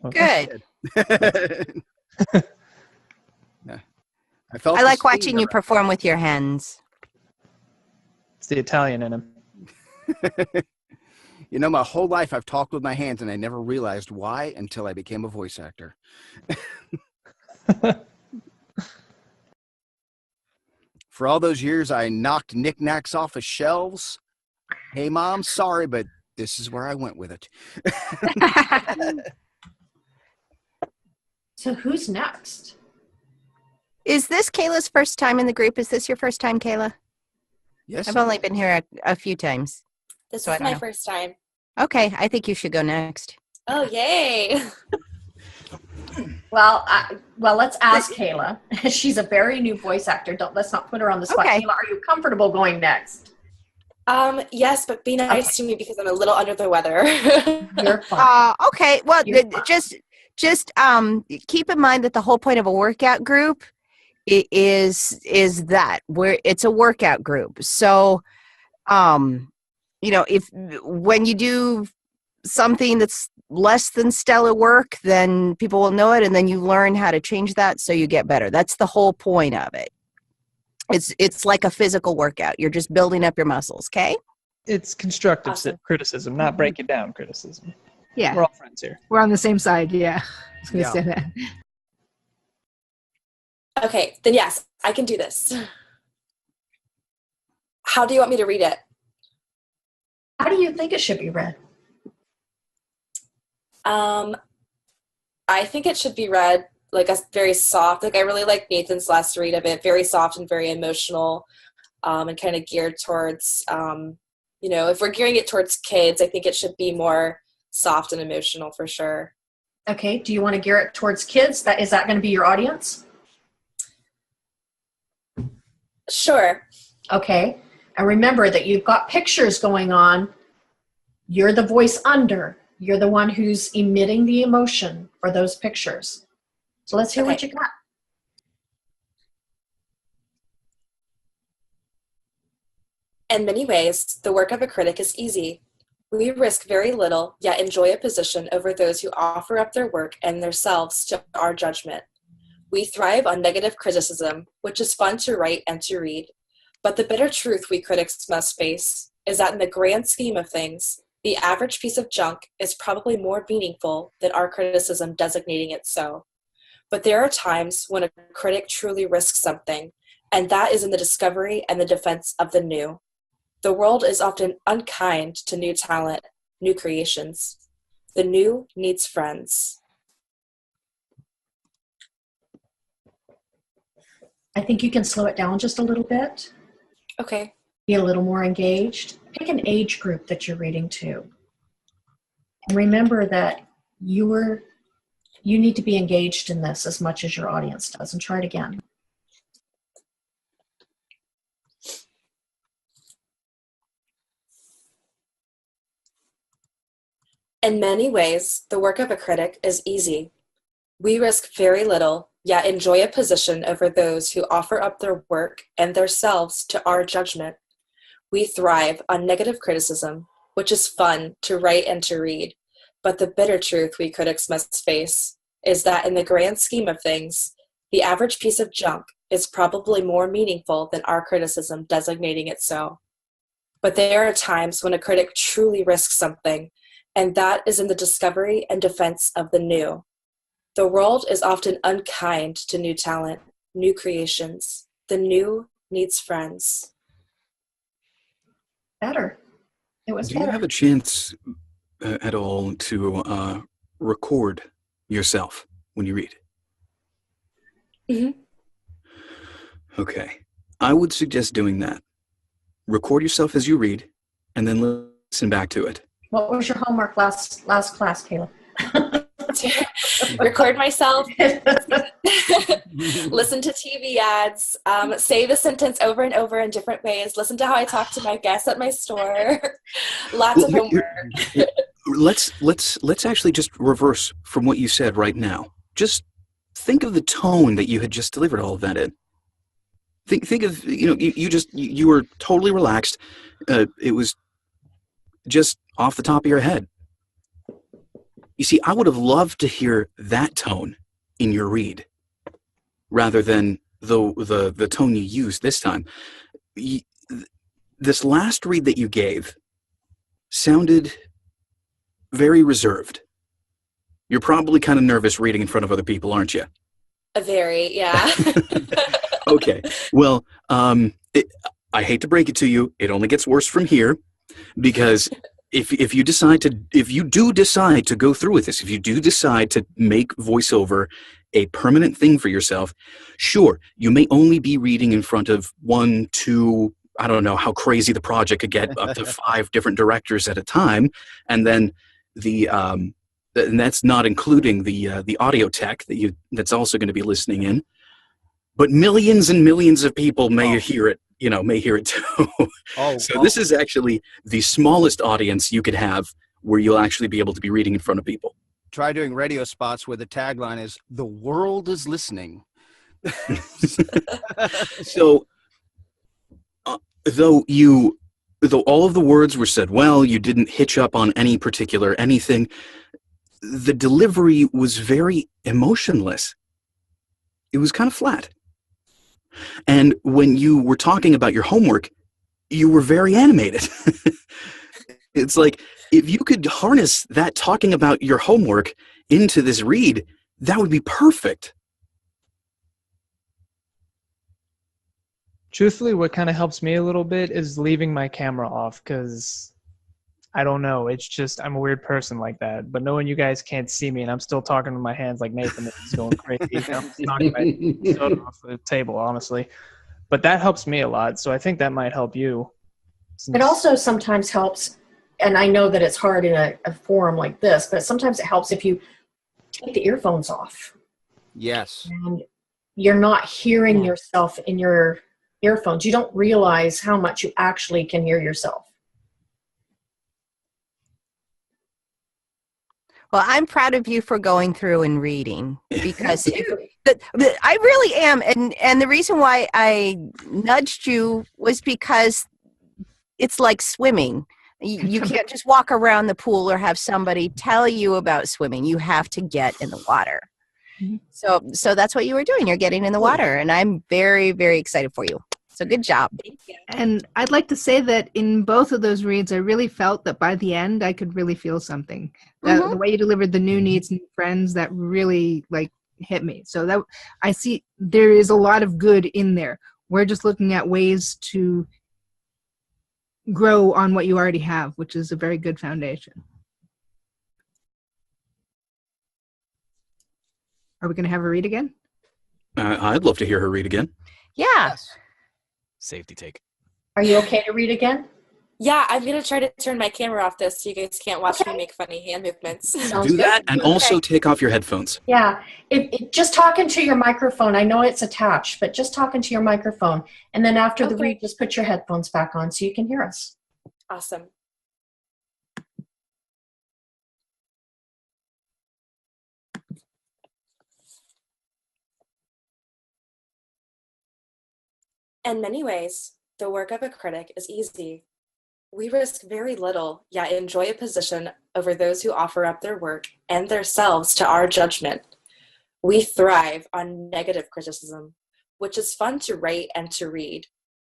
Okay. Good. Yeah. I like watching you perform with your hands. It's the Italian in him. My whole life I've talked with my hands, and I never realized why until I became a voice actor. For all those years, I knocked knickknacks off of shelves. Hey, Mom, sorry, but this is where I went with it. So who's next? Is this Kayla's first time in the group? Is this your first time, Kayla? Yes. I've only been here a few times. This is my first time. Okay, I think you should go next. Oh, yay. Well, let's ask Kayla. She's a very new voice actor. Let's not put her on the spot. Okay. Kayla, are you comfortable going next? Yes, but be nice to me because I'm a little under the weather. You're fine. Okay. Well, You're fine. just keep in mind that the whole point of a workout group is that it's a workout group. So, if when you do something that's less than stellar work, then people will know it, and then you learn how to change that so you get better. That's the whole point of it. It's like a physical workout. You're just building up your muscles, okay? It's constructive Awesome. criticism, not breaking down criticism. Yeah. We're all friends here. We're on the same side. Yeah. I was going to Yeah. say that. Okay, then yes, I can do this. How do you want me to read it? How do you think it should be read? I think it should be read like a very soft, like I really like Nathan's last read of it, very soft and very emotional, and kind of geared towards, if we're gearing it towards kids, I think it should be more soft and emotional for sure. Okay, do you want to gear it towards kids? Is that going to be your audience? Sure. Okay, and remember that you've got pictures going on. You're the voice under. You're the one who's emitting the emotion for those pictures. So let's hear what you got. In many ways, the work of a critic is easy. We risk very little, yet enjoy a position over those who offer up their work and themselves to our judgment. We thrive on negative criticism, which is fun to write and to read. But the bitter truth we critics must face is that in the grand scheme of things, the average piece of junk is probably more meaningful than our criticism designating it so. But there are times when a critic truly risks something, and that is in the discovery and the defense of the new. The world is often unkind to new talent, new creations. The new needs friends. I think you can slow it down just a little bit. Okay. Be a little more engaged. Pick an age group that you're reading to. And remember that you need to be engaged in this as much as your audience does. And try it again. In many ways, the work of a critic is easy. We risk very little, yet enjoy a position over those who offer up their work and themselves to our judgment. We thrive on negative criticism, which is fun to write and to read, but the bitter truth we critics must face is that in the grand scheme of things, the average piece of junk is probably more meaningful than our criticism designating it so. But there are times when a critic truly risks something, and that is in the discovery and defense of the new. The world is often unkind to new talent, new creations. The new needs friends. Better. It was Do better. you have a chance at all to record yourself when you read? Mm-hmm. Okay. I would suggest doing that. Record yourself as you read, and then listen back to it. What was your homework last class, Kayla? Record myself, listen to TV ads, say the sentence over and over in different ways, listen to how I talk to my guests at my store. Lots of homework. Let's actually just reverse from what you said right now. Just think of the tone that you had just delivered all of that in. Think of, you were totally relaxed. It was just off the top of your head. You see, I would have loved to hear that tone in your read rather than the tone you used this time. This last read that you gave sounded very reserved. You're probably kind of nervous reading in front of other people, aren't you? Very, yeah. Okay. Well, I hate to break it to you. It only gets worse from here, because if you do decide to go through with this, if you do decide to make voiceover a permanent thing for yourself, sure, you may only be reading in front of 1, 2, I don't know how crazy the project could get, up to 5 different directors at a time, and then and that's not including the audio tech that's also going to be listening in. But millions and millions of people may hear it. May hear it too. So this is actually the smallest audience you could have where you'll actually be able to be reading in front of people. Try doing radio spots where the tagline is, "The world is listening." So, though you though all of the words were said well, you didn't hitch up on any particular anything, the delivery was very emotionless. It was kind of flat. And when you were talking about your homework, you were very animated. It's like, if you could harness that talking about your homework into this read, that would be perfect. Truthfully, what kind of helps me a little bit is leaving my camera off, because I don't know. It's just I'm a weird person like that. But knowing you guys can't see me and I'm still talking with my hands like Nathan is going crazy. I'm just knocking my soda off the table, honestly. But that helps me a lot. So I think that might help you. It also sometimes helps, and I know that it's hard in a forum like this, but sometimes it helps if you take the earphones off. Yes. And you're not hearing yourself in your earphones. You don't realize how much you actually can hear yourself. Well, I'm proud of you for going through and reading, because I really am. And the reason why I nudged you was because it's like swimming. You can't just walk around the pool or have somebody tell you about swimming. You have to get in the water. So that's what you were doing. You're getting in the water, and I'm very, very excited for you. So good job. And I'd like to say that in both of those reads, I really felt that by the end, I could really feel something. The way you delivered the new needs, new friends, that really hit me. So that I see there is a lot of good in there. We're just looking at ways to grow on what you already have, which is a very good foundation. Are we going to have her read again? I'd love to hear her read again. Yeah. Yes. Safety take. Are you okay to read again? Yeah, I'm going to try to turn my camera off this so you guys can't watch me make funny hand movements. Sounds Do good. that, and also take off your headphones. Yeah, just talking to your microphone. I know it's attached, but just talking to your microphone. And then after the read, just put your headphones back on so you can hear us. Awesome. In many ways, the work of a critic is easy. We risk very little, yet enjoy a position over those who offer up their work and themselves to our judgment. We thrive on negative criticism, which is fun to write and to read.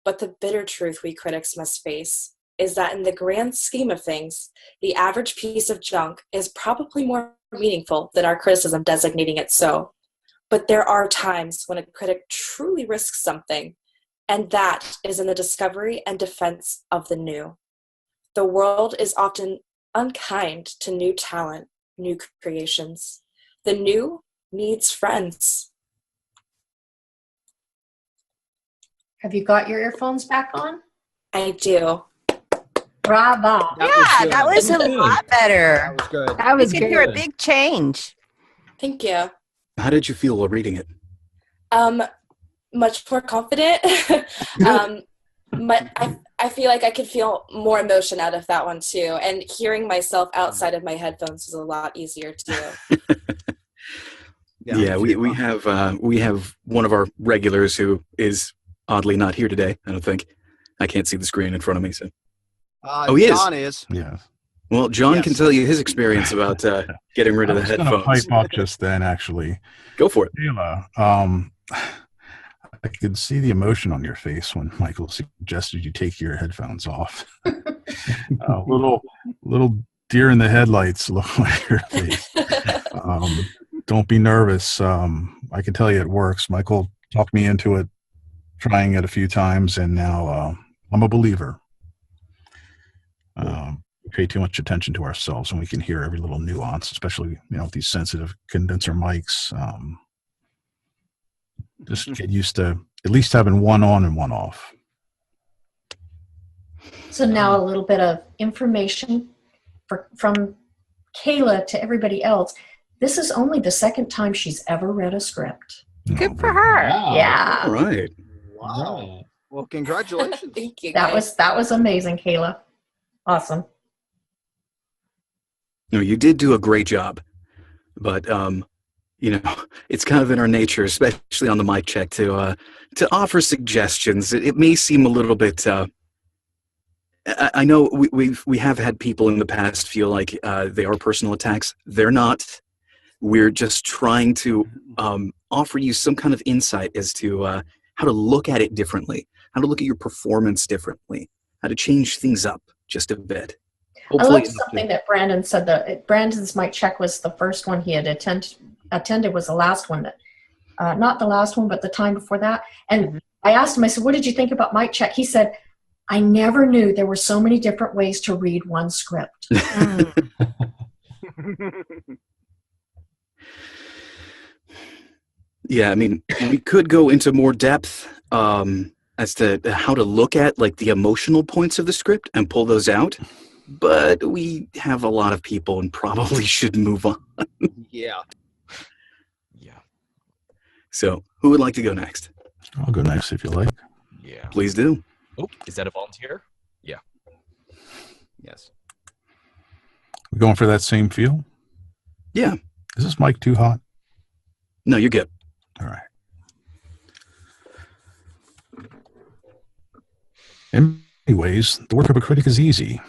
But the bitter truth we critics must face is that in the grand scheme of things, the average piece of junk is probably more meaningful than our criticism designating it so. But there are times when a critic truly risks something, and that is in the discovery and defense of the new. The world is often unkind to new talent, new creations. The new needs friends. Have you got your earphones back on? I do. Bravo. That was a lot better. That was good. That was You can good. hear a big change. Thank you. How did you feel while reading it? Much more confident. But I feel like I could feel more emotion out of that one too. And hearing myself outside of my headphones was a lot easier to do. Yeah, we have one of our regulars who is oddly not here today. I don't think. I can't see the screen in front of me. So. He John is. Yeah. Well, John can tell you his experience about getting rid of the I was going headphones. to pipe up just then, actually. Go for it. Kayla, I could see the emotion on your face when Michael suggested you take your headphones off. A little deer in the headlights look on your face. Don't be nervous. I can tell you it works. Michael talked me into it, trying it a few times, and now I'm a believer. We pay too much attention to ourselves, and we can hear every little nuance, especially with these sensitive condenser mics. Just get used to at least having one on and one off. So now a little bit of information from Kayla to everybody else. This is only the second time she's ever read a script. Good for her. Wow. Yeah. All right. Wow. Well, congratulations. Thank you. That guys. was amazing, Kayla. Awesome. No, you did do a great job, but it's kind of in our nature, especially on the mic check, to offer suggestions. It may seem a little bit I know we have had people in the past feel like they are personal attacks. They're not. We're just trying to offer you some kind of insight as to how to look at it differently, how to look at your performance differently, how to change things up just a bit. I Hopefully, loved something that Brandon said, that Brandon's mic check was the first one he had attended was the last one, that not the last one, but the time before that. And I asked him, I said, what did you think about mic check? He said, I never knew there were so many different ways to read one script. Yeah, I mean, we could go into more depth as to how to look at like the emotional points of the script and pull those out, but we have a lot of people and probably should move on. Yeah. Yeah. So, who would like to go next? I'll go next if you like. Yeah. Please do. Oh, is that a volunteer? Yeah. Yes. We going for that same feel? Yeah. Is this mic too hot? No, you're good. All right. In many ways, the work of a critic is easy.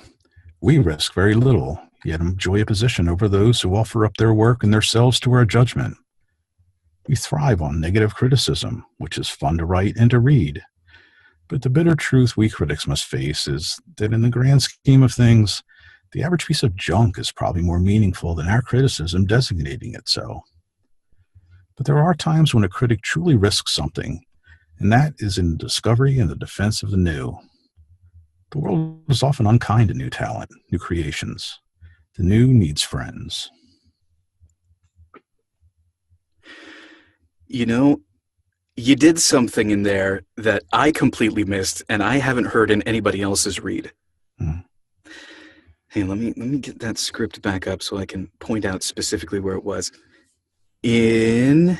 We risk very little, yet enjoy a position over those who offer up their work and themselves to our judgment. We thrive on negative criticism, which is fun to write and to read. But the bitter truth we critics must face is that in the grand scheme of things, the average piece of junk is probably more meaningful than our criticism designating it so. But there are times when a critic truly risks something, and that is in the discovery and the defense of the new. The world is often unkind to new talent, new creations. The new needs friends. You know, you did something in there that I completely missed, and I haven't heard in anybody else's read. Hey, let me get that script back up so I can point out specifically where it was. In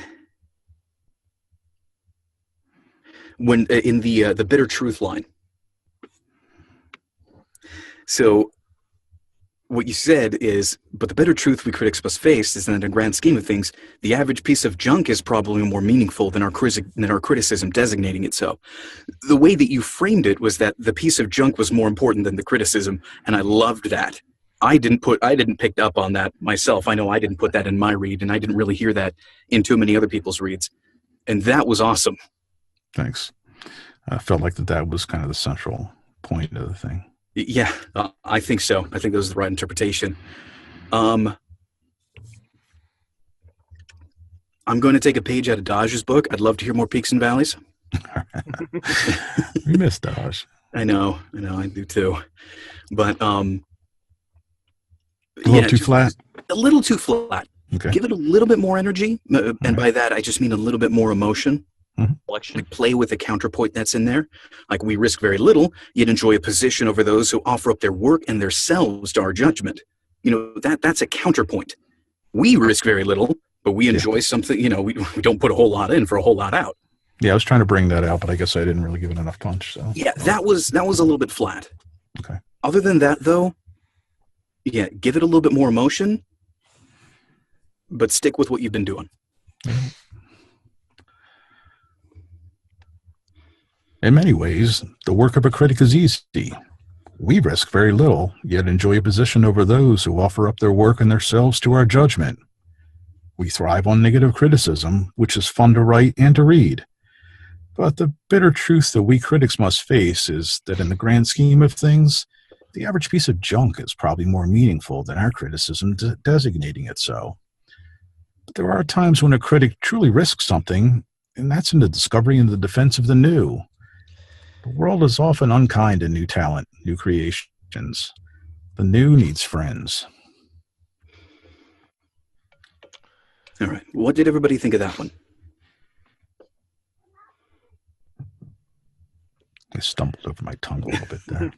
the bitter truth line. So what you said is, but the bitter truth we critics must face is that in the grand scheme of things, the average piece of junk is probably more meaningful than our criticism designating it so. The way that you framed it was that the piece of junk was more important than the criticism, and I loved that. I didn't pick up on that myself. I know I didn't put that in my read, and I didn't really hear that in too many other people's reads. And that was awesome. Thanks. I felt like that was kind of the central point of the thing. Yeah, I think so. I think that was the right interpretation. I'm going to take a page out of Daj's book. I'd love to hear more peaks and valleys. We miss Daj. I know, I do too. But a little too flat. A little too flat. Okay. Give it a little bit more energy, and by that I just mean a little bit more emotion. Like play with the counterpoint that's in there. Like we risk very little, yet enjoy a position over those who offer up their work and themselves to our judgment. You know, that's a counterpoint. We risk very little, but we enjoy something. You know, we don't put a whole lot in for a whole lot out. Yeah, I was trying to bring that out, but I guess I didn't really give it enough punch. So yeah, that was a little bit flat. Okay. Other than that, though, yeah, give it a little bit more emotion, but stick with what you've been doing. In many ways, the work of a critic is easy. We risk very little, yet enjoy a position over those who offer up their work and themselves to our judgment. We thrive on negative criticism, which is fun to write and to read. But the bitter truth that we critics must face is that in the grand scheme of things, the average piece of junk is probably more meaningful than our criticism designating it so. But there are times when a critic truly risks something, and that's in the discovery and the defense of the new. The world is often unkind to new talent, new creations. The new needs friends. All right. What did everybody think of that one? I stumbled over my tongue a little bit there.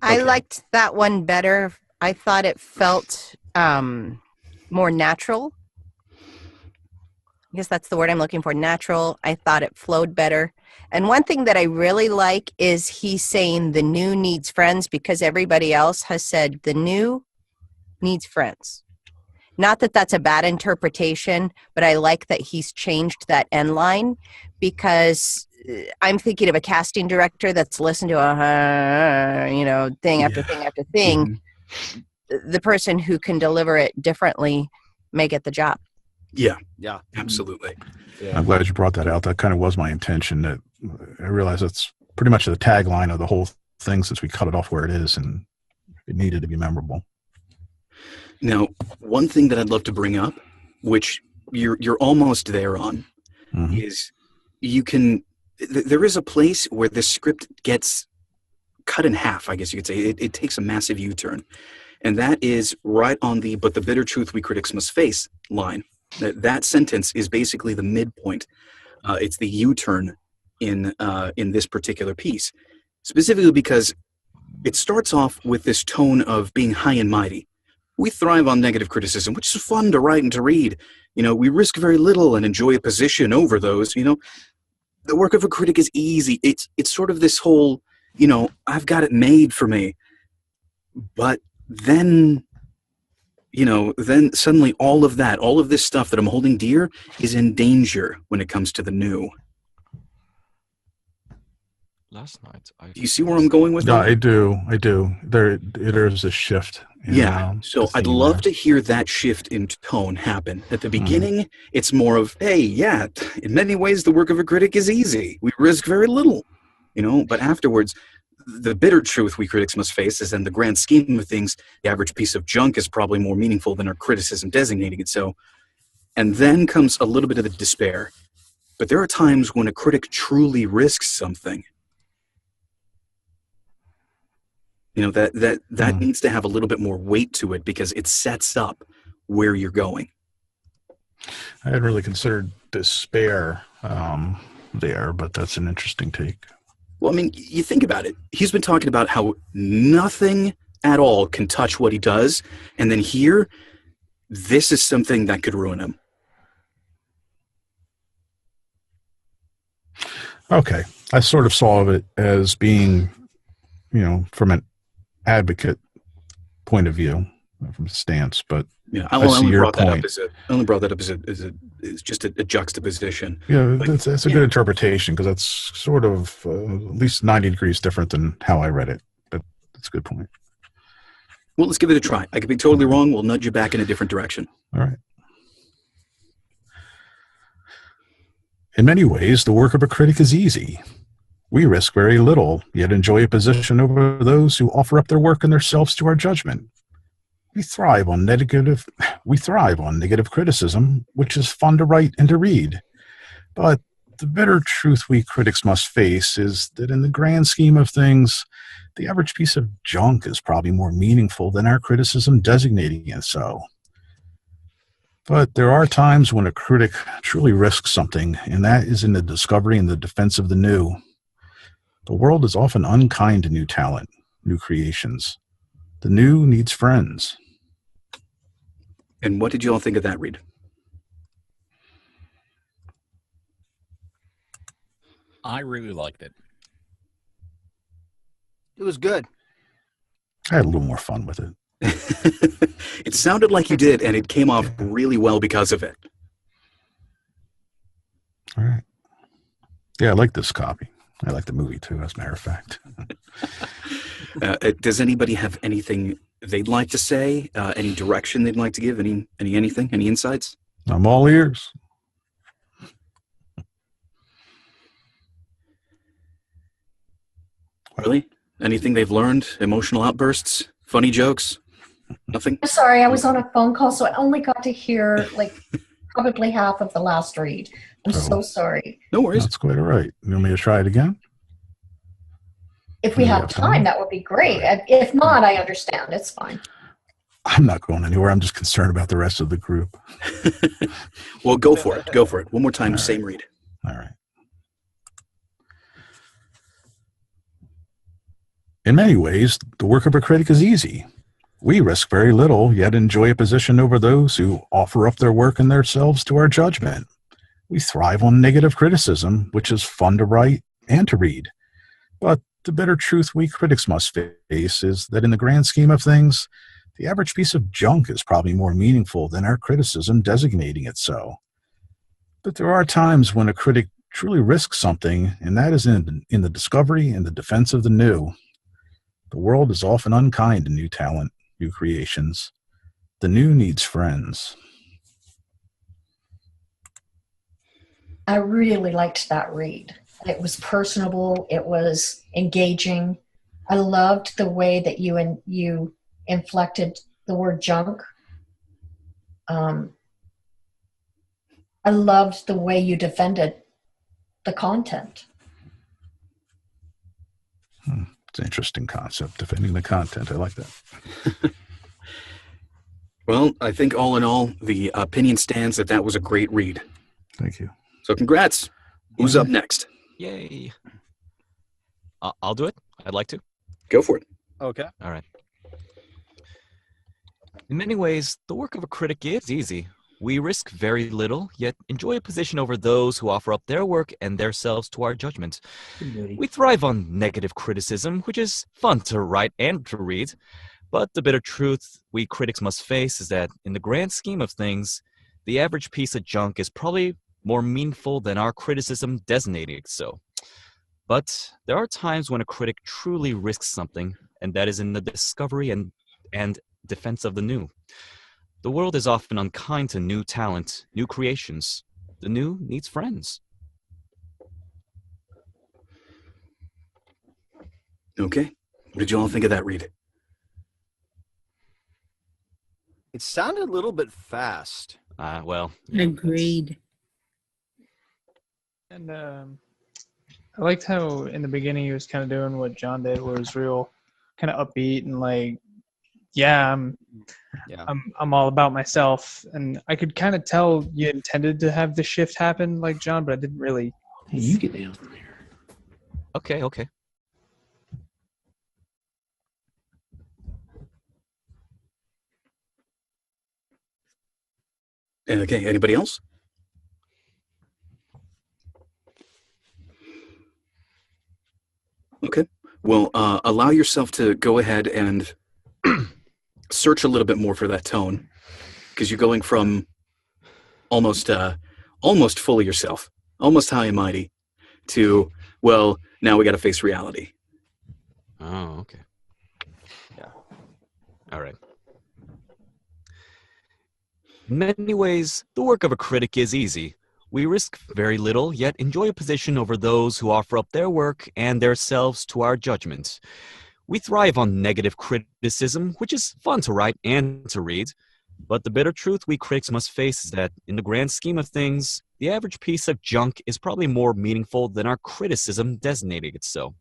I liked that one better. I thought it felt more natural. I guess that's the word I'm looking for, natural. I thought it flowed better. And one thing that I really like is he's saying the new needs friends because everybody else has said the new needs friends. Not that that's a bad interpretation, but I like that he's changed that end line because I'm thinking of a casting director that's listened to thing after thing after thing. The person who can deliver it differently may get the job. Yeah, Yeah. absolutely. I'm glad you brought that out. That kind of was my intention. That I realize that's pretty much the tagline of the whole thing, since we cut it off where it is, and it needed to be memorable. Now, one thing that I'd love to bring up, which you're almost there on, is you can. There is a place where the script gets cut in half. I guess you could say it takes a massive U-turn, and that is right on the "but the bitter truth we critics must face" line. That sentence is basically the midpoint. It's the U-turn in this particular piece, specifically because it starts off with this tone of being high and mighty. We thrive on negative criticism, which is fun to write and to read. We risk very little and enjoy a position over those. The work of a critic is easy. It's sort of this whole, I've got it made for me. But then, then suddenly all of this stuff that I'm holding dear is in danger when it comes to the new. Last night, Do you see where I'm going with Yeah, that? I do. There's a shift. So I'd love to hear that shift in tone happen. At the beginning, it's more of, hey, yeah, in many ways, the work of a critic is easy. We risk very little, but afterwards, the bitter truth we critics must face is, in the grand scheme of things, the average piece of junk is probably more meaningful than our criticism designating it so. And then comes a little bit of the despair. But there are times when a critic truly risks something. That needs to have a little bit more weight to it, because it sets up where you're going. I hadn't really considered despair there, but that's an interesting take. Well, I mean, you think about it. He's been talking about how nothing at all can touch what he does, and then here, this is something that could ruin him. Okay. I sort of saw it as being, from an advocate point of view, from a stance, but yeah, I see your point. I only brought that up as just a juxtaposition. Yeah, that's a good interpretation, because that's sort of at least 90 degrees different than how I read it, but that's a good point. Well, let's give it a try. I could be totally wrong. We'll nudge you back in a different direction. All right. In many ways, the work of a critic is easy. We risk very little, yet enjoy a position over those who offer up their work and themselves to our judgment. We thrive on negative criticism, which is fun to write and to read. But the bitter truth we critics must face is that in the grand scheme of things, the average piece of junk is probably more meaningful than our criticism designating it so. But there are times when a critic truly risks something, and that is in the discovery and the defense of the new. The world is often unkind to new talent, new creations. The new needs friends. And what did you all think of that, Reed? I really liked it. It was good. I had a little more fun with it. It sounded like you did, and it came off really well because of it. All right. Yeah, I like this copy. I like the movie, too, as a matter of fact. Does anybody have anything they'd like to say? Any direction they'd like to give? Anything? Any insights? I'm all ears. Really? Anything they've learned? Emotional outbursts? Funny jokes? Nothing? I'm sorry, I was on a phone call, so I only got to hear probably half of the last read. I'm so sorry. No worries. That's quite all right. You want me to try it again? If we have time, that would be great. If not, I understand. It's fine. I'm not going anywhere. I'm just concerned about the rest of the group. Well, go for it. Go for it. One more time, same read. All right. In many ways, the work of a critic is easy. We risk very little, yet enjoy a position over those who offer up their work and themselves to our judgment. We thrive on negative criticism, which is fun to write and to read. But the bitter truth we critics must face is that in the grand scheme of things, the average piece of junk is probably more meaningful than our criticism designating it so. But there are times when a critic truly risks something, and that is in the discovery and the defense of the new. The world is often unkind to new talent, new creations. The new needs friends. I really liked that read. It was personable. It was engaging. I loved the way that you inflected the word junk. I loved the way you defended the content. It's an interesting concept, defending the content. I like that. Well, I think all in all, the opinion stands that was a great read. Thank you. So congrats. Who's up next? Yay. I'll do it. I'd like to. Go for it. Okay. All right. In many ways, the work of a critic is easy. We risk very little, yet enjoy a position over those who offer up their work and themselves to our judgment. We thrive on negative criticism, which is fun to write and to read. But the bitter truth we critics must face is that, in the grand scheme of things, the average piece of junk is probably more meaningful than our criticism designating it so. But there are times when a critic truly risks something, and that is in the discovery and defense of the new. The world is often unkind to new talent, new creations. The new needs friends. Okay. What did you all think of that read? It sounded a little bit fast. Well. Yeah, agreed. And I liked how in the beginning he was kind of doing what John did, where it was real kind of upbeat and like, I'm all about myself. And I could kind of tell you intended to have the shift happen like John, but I didn't really. Hey, you get down from here. Okay. Okay, anybody else? Okay. Well, allow yourself to go ahead and search a little bit more for that tone, because you're going from almost fully yourself, almost high and mighty, to, well, now we got to face reality. Oh, okay. Yeah. All right. In many ways, the work of a critic is easy. We risk very little, yet enjoy a position over those who offer up their work and themselves to our judgment. We thrive on negative criticism, which is fun to write and to read. But the bitter truth we critics must face is that, in the grand scheme of things, the average piece of junk is probably more meaningful than our criticism designating it so.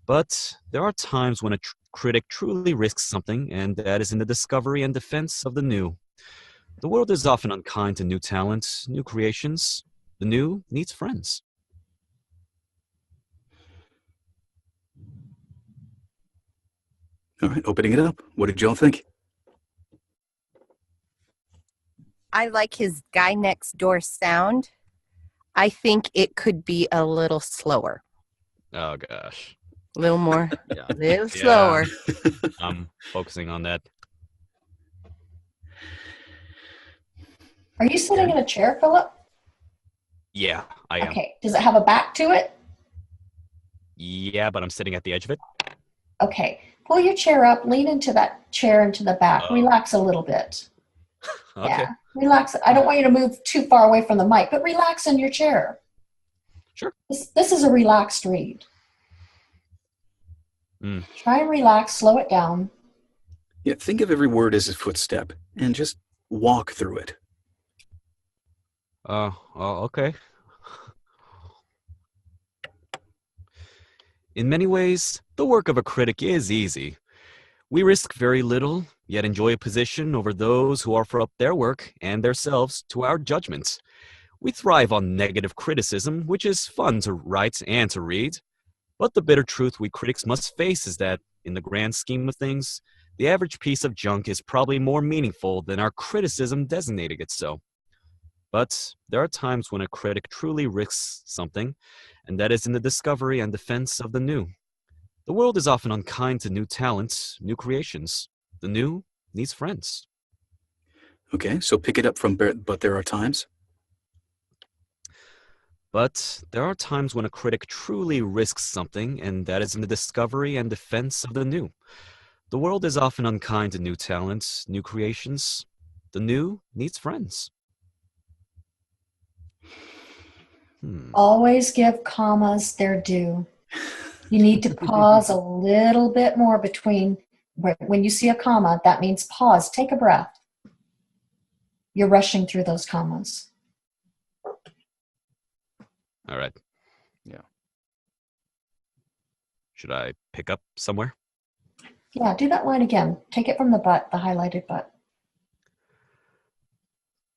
But there are times when a critic truly risks something, and that is in the discovery and defense of the new. The world is often unkind to new talent, new creations. The new needs friends. All right, opening it up. What did y'all think? I like his guy next door sound. I think it could be a little slower. Oh, gosh. A little more. Yeah. A little slower. I'm focusing on that. Are you sitting in a chair, Philip? Yeah, I am. Okay. Does it have a back to it? Yeah, but I'm sitting at the edge of it. Okay. Pull your chair up, lean into that chair into the back. Oh. Relax a little bit. Okay. Yeah. Relax. I don't want you to move too far away from the mic, but relax in your chair. Sure. This is a relaxed read. Try and relax, slow it down. Yeah, think of every word as a footstep and just walk through it. Okay. In many ways, the work of a critic is easy. We risk very little, yet enjoy a position over those who offer up their work and themselves to our judgments. We thrive on negative criticism, which is fun to write and to read. But the bitter truth we critics must face is that, in the grand scheme of things, the average piece of junk is probably more meaningful than our criticism designating it so. But there are times when a critic truly risks something, and that is in the discovery and defense of the new. The world is often unkind to new talents, new creations. The new needs friends. Okay, so pick it up from but there are times. But there are times when a critic truly risks something, and that is in the discovery and defense of the new. The world is often unkind to new talents, new creations. The new needs friends. Always give commas their due. You need to pause a little bit more between when you see a comma. That means pause, take a breath. You're rushing through those commas. All right. Yeah. Should I pick up somewhere? Yeah, do that line again. Take it from the butt, the highlighted butt.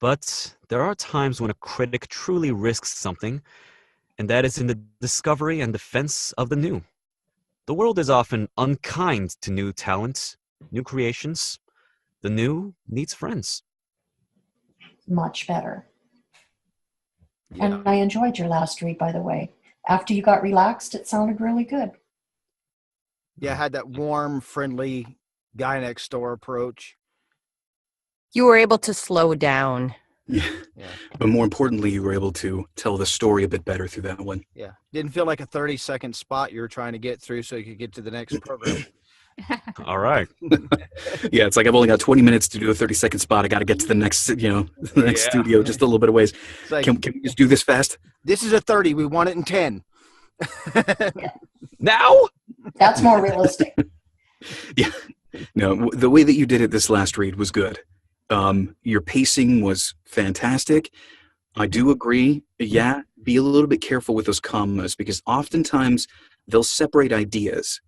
But there are times when a critic truly risks something, and that is in the discovery and defense of the new. The world is often unkind to new talents, new creations. The new needs friends. Much better. Yeah. And I enjoyed your last read, by the way. After you got relaxed, it sounded really good. Yeah, I had that warm, friendly guy next door approach. You were able to slow down. Yeah. Yeah. But more importantly, you were able to tell the story a bit better through that one. Yeah. Didn't feel like a 30-second spot you were trying to get through so you could get to the next program. All right. Yeah, it's like I've only got 20 minutes to do a 30-second spot. I got to get to the next, the next Yeah. studio just a little bit of ways. It's like, Can we just do this fast? this is a 30. We want it in 10. Now? That's more realistic. Yeah. No, the way that you did it this last read was good. Your pacing was fantastic. I do agree. Yeah, be a little bit careful with those commas because oftentimes they'll separate ideas.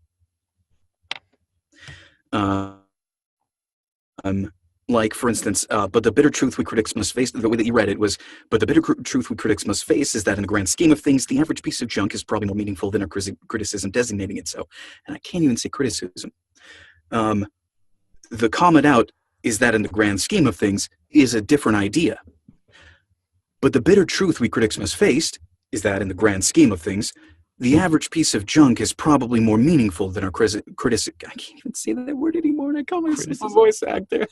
Like, for instance, but the bitter truth we critics must face, the way that you read it was, but the bitter truth we critics must face is that in the grand scheme of things, the average piece of junk is probably more meaningful than our criticism designating it so. And I can't even say criticism. The comment out is that in the grand scheme of things is a different idea. But the bitter truth we critics must face is that in the grand scheme of things, the average piece of junk is probably more meaningful than our criticism. I can't even say that word anymore, and I call myself a voice actor.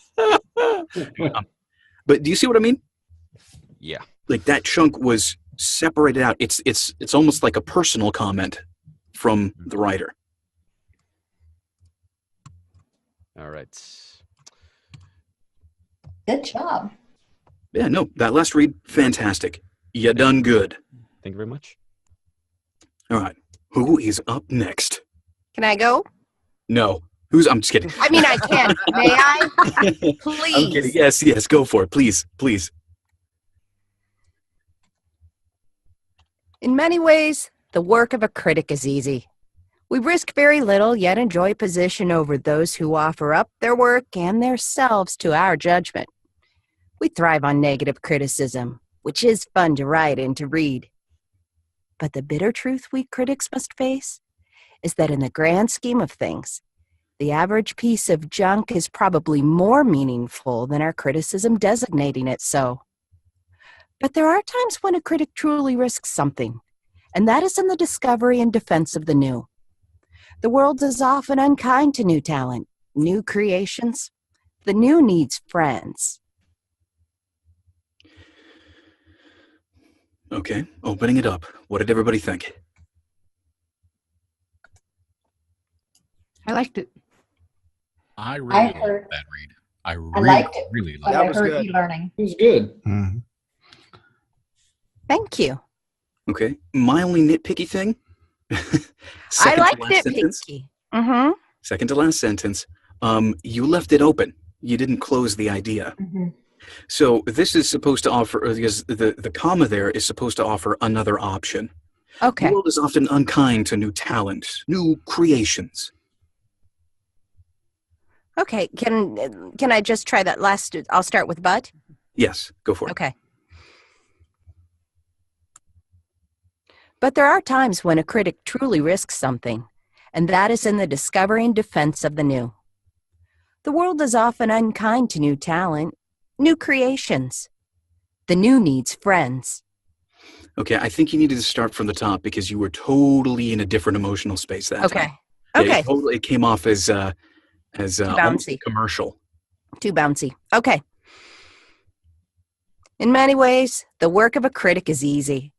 But do you see what I mean? Yeah. Like that chunk was separated out. It's almost like a personal comment from the writer. All right. Good job. Yeah, no, that last read, fantastic. You done good. Thank you very much. All right, who is up next? Can I go? No, I'm just kidding. I mean, I can. May I? Please. I'm kidding. Yes, go for it, please. In many ways, the work of a critic is easy. We risk very little, yet enjoy position over those who offer up their work and themselves to our judgment. We thrive on negative criticism, which is fun to write and to read. But the bitter truth we critics must face is that in the grand scheme of things, the average piece of junk is probably more meaningful than our criticism designating it so. But there are times when a critic truly risks something, and that is in the discovery and defense of the new. The world is often unkind to new talent, new creations. The new needs friends. Okay, opening it up. What did everybody think? I liked it. I I really heard- liked that read. I liked it, really But liked I was heard good. you learning. It was good. Mhm. Thank you. Okay, my only nitpicky thing. I second to like last sentence. nitpicky. Mm-hmm. Second to last sentence. You left it open. You didn't close the idea. Mhm. So this is supposed to offer, because the comma there is supposed to offer another option. Okay. The world is often unkind to new talent, new creations. Okay. Can I just try that last? I'll start with but. Yes, go for it. Okay. But there are times when a critic truly risks something, and that is in the discovery and defense of the new. The world is often unkind to new talent, new creations. The new needs friends. Okay, I think you needed to start from the top because you were totally in a different emotional space that Okay. time. Yeah, Okay. it came off as almost bouncy. commercial. Too bouncy. Okay. In many ways, the work of a critic is easy.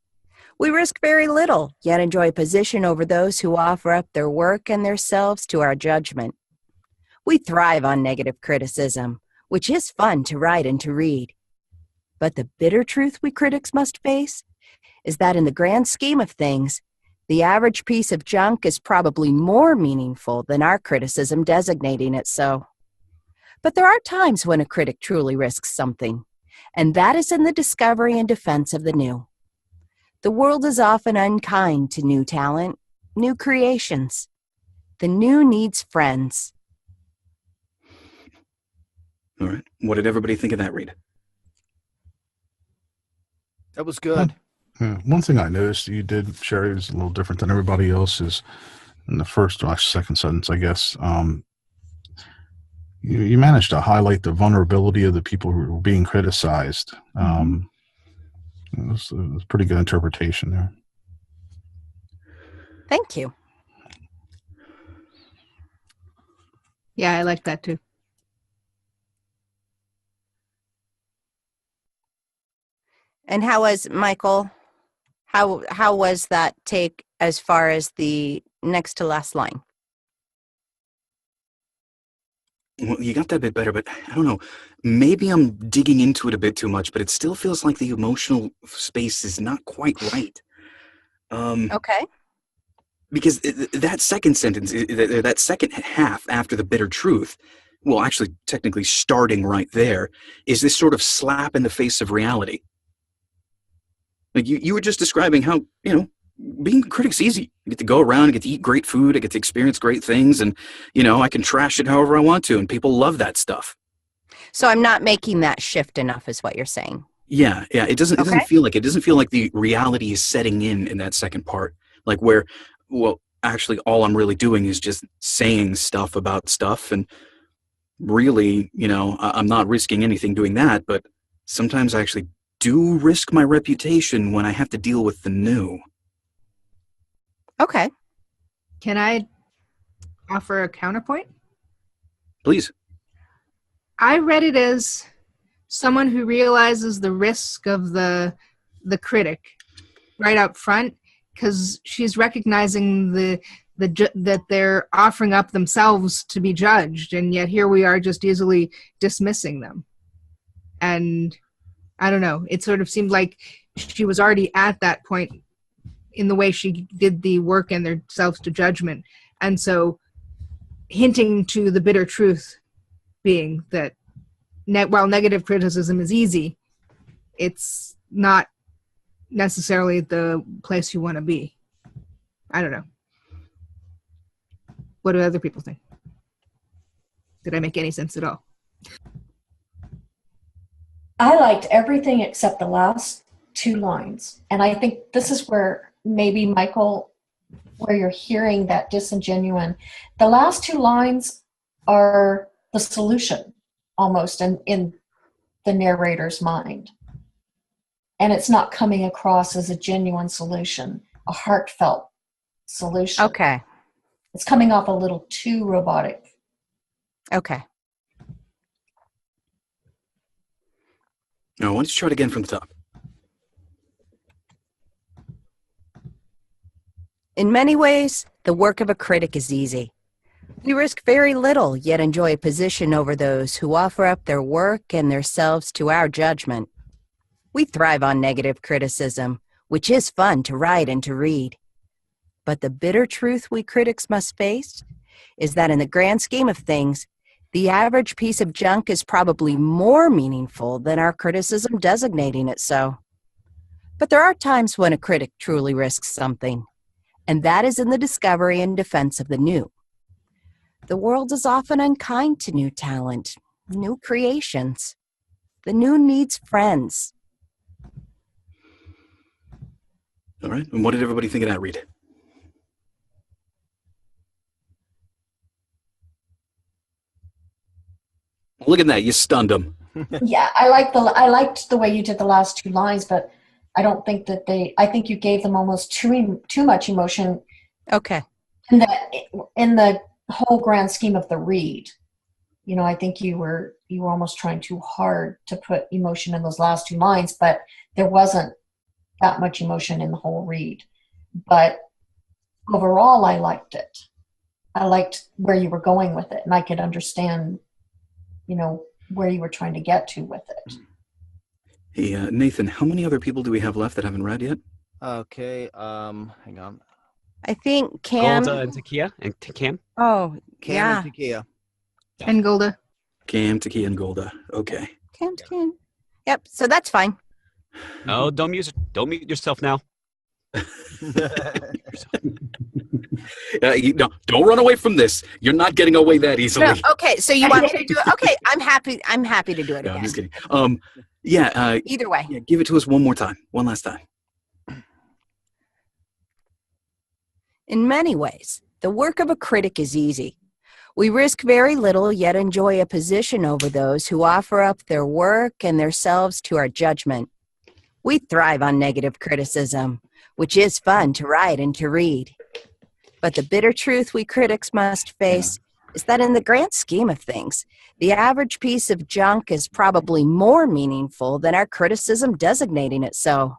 We risk very little, yet enjoy position over those who offer up their work and themselves to our judgment. We thrive on negative criticism, which is fun to write and to read. But the bitter truth we critics must face is that in the grand scheme of things, the average piece of junk is probably more meaningful than our criticism designating it so. But there are times when a critic truly risks something, and that is in the discovery and defense of the new. The world is often unkind to new talent, new creations. The new needs friends. All right. What did everybody think of that read? That was good. One thing I noticed you did, Sherry, was a little different than everybody else. Is in the first or second sentence, I guess. You managed to highlight the vulnerability of the people who were being criticized. It was a pretty good interpretation there. Thank you. Yeah, I like that too. And how was, Michael, how was that take as far as the next to last line? Well, you got that bit better, but I don't know. Maybe I'm digging into it a bit too much, but it still feels like the emotional space is not quite right. Okay. Because that second sentence, that second half after the bitter truth, well, actually, technically starting right there, is this sort of slap in the face of reality. Like you were just describing how, being a critic's easy. I get to go around, I get to eat great food, I get to experience great things, and, I can trash it however I want to, and people love that stuff. So I'm not making that shift enough is what you're saying. Yeah. It doesn't feel like the reality is setting in that second part. Like where, well, actually all I'm really doing is just saying stuff about stuff, and really, I'm not risking anything doing that, but sometimes I actually do risk my reputation when I have to deal with the new. Okay. Can I offer a counterpoint? Please. I read it as someone who realizes the risk of the critic right up front, because she's recognizing that they're offering up themselves to be judged, and yet here we are just easily dismissing them. And I don't know, it sort of seemed like she was already at that point in the way she did the work and themselves to judgment. And so hinting to the bitter truth being that while negative criticism is easy, it's not necessarily the place you want to be. I don't know. What do other people think? Did I make any sense at all? I liked everything except the last two lines. And I think this is where maybe, Michael, where you're hearing that disingenuine. The last two lines are the solution almost in the narrator's mind. And it's not coming across as a genuine solution, a heartfelt solution. Okay. It's coming off a little too robotic. Okay. No, why don't you try it again from the top? In many ways, the work of a critic is easy. We risk very little, yet enjoy a position over those who offer up their work and themselves to our judgment. We thrive on negative criticism, which is fun to write and to read. But the bitter truth we critics must face is that in the grand scheme of things, the average piece of junk is probably more meaningful than our criticism designating it so. But there are times when a critic truly risks something, and that is in the discovery and defense of the new. The world is often unkind to new talent, new creations. The new needs friends. All right. And what did everybody think of that read? Look at that. You stunned them. Yeah, I liked the way you did the last two lines, but I don't think that I think you gave them almost too much emotion. Okay. In the whole grand scheme of the read. I think you were almost trying too hard to put emotion in those last two lines, but there wasn't that much emotion in the whole read. But overall, I liked it. I liked where you were going with it, and I could understand, where you were trying to get to with it. Hey, Nathan, how many other people do we have left that haven't read yet? Okay, hang on. I think Cam. Golda and Takia and Cam. Oh, Cam yeah. and Takia. And Golda. Cam, Takia, and Golda. Okay. Cam. Yep. So that's fine. Oh, don't mute yourself now. Don't run away from this. You're not getting away that easily. No, okay, so you want me to do it? Okay, I'm happy to do it No, again. I'm just kidding. Either way. Yeah, give it to us one more time. One last time. In many ways, the work of a critic is easy. We risk very little, yet enjoy a position over those who offer up their work and themselves to our judgment. We thrive on negative criticism, which is fun to write and to read. But the bitter truth we critics must face is that in the grand scheme of things, the average piece of junk is probably more meaningful than our criticism designating it so.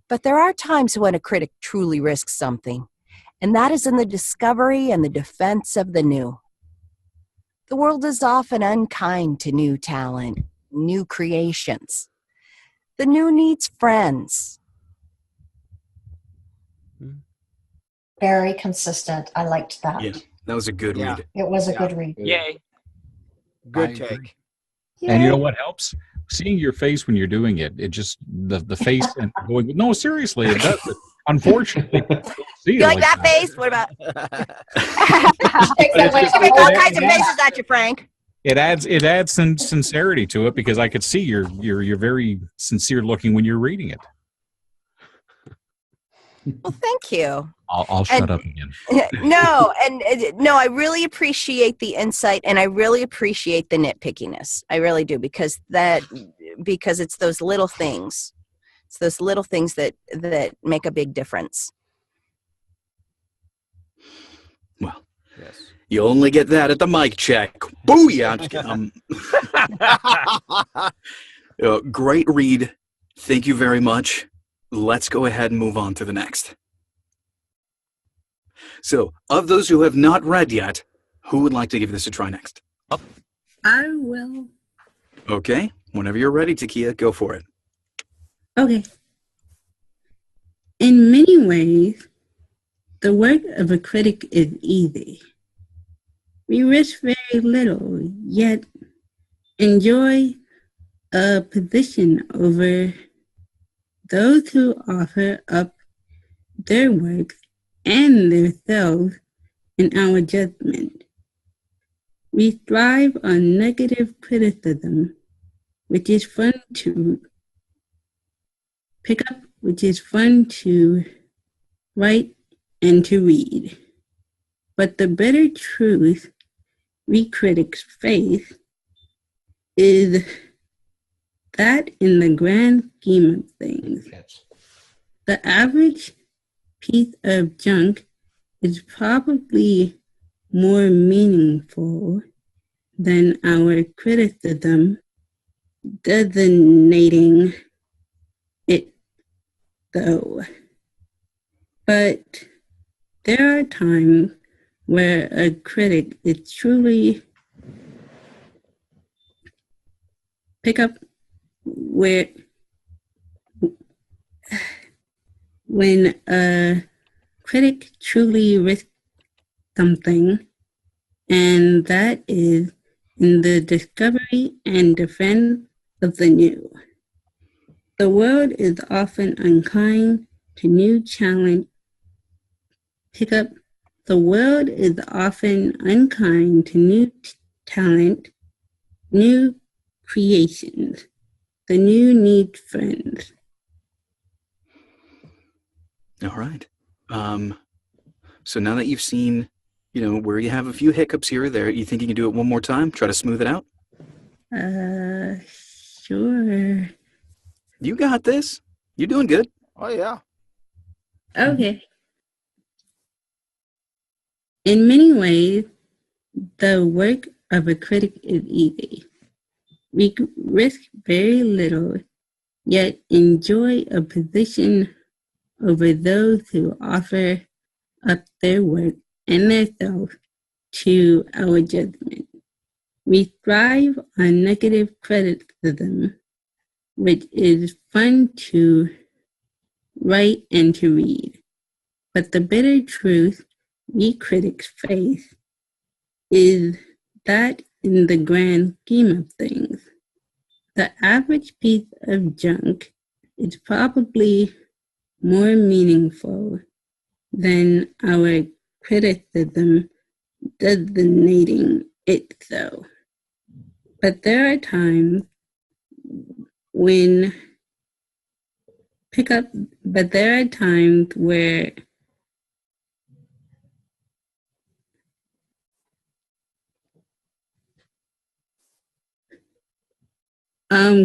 But there are times when a critic truly risks something, and that is in the discovery and the defense of the new. The world is often unkind to new talent, new creations. The new needs friends. Very consistent. I liked that. Yeah, that was a good read. It was a good read. Yay. Good I take. agree. And you know what helps? Seeing your face when you're doing it. It just the face and going. No, seriously, it does. Unfortunately, people don't see You it like that face? What about? Take that way. You make all kinds of faces at you, Frank. It adds some sincerity to it because I could see you're very sincere looking when you're reading it. Well, thank you. I'll shut up again. No, I really appreciate the insight, and I really appreciate the nitpickiness. I really do, because it's those little things. It's those little things that make a big difference. Well, Yes. you only get that at the mic check. Booyah! I'm just kidding. Great read. Thank you very much. Let's go ahead and move on to the next. So, of those who have not read yet, who would like to give this a try next? I will. Okay, whenever you're ready, Takia, go for it. Okay. In many ways, the work of a critic is easy. We risk very little, yet enjoy a position over those who offer up their work and themselves in our judgment. We thrive on negative criticism, which is fun to pick up, which is fun to write and to read. But the bitter truth we critics face is that in the grand scheme of things, the average piece of junk is probably more meaningful than our criticism designating it though. But there are times where a critic is truly pick up where when a critic truly risks something, and that is in the discovery and defense of the new. The world is often unkind to new challenge. Pick up. The world is often unkind to new talent, new creations. The new need friends. All right. So now that you've seen, where you have a few hiccups here or there, you think you can do it one more time? Try to smooth it out? Sure. You got this. You're doing good. Oh, yeah. Okay. In many ways, the work of a critic is easy. We risk very little, yet enjoy a position over those who offer up their work and themselves to our judgment. We thrive on negative criticism, which is fun to write and to read. But the bitter truth we critics face is that in the grand scheme of things, the average piece of junk is probably more meaningful than our criticism designating it so. But there are times when where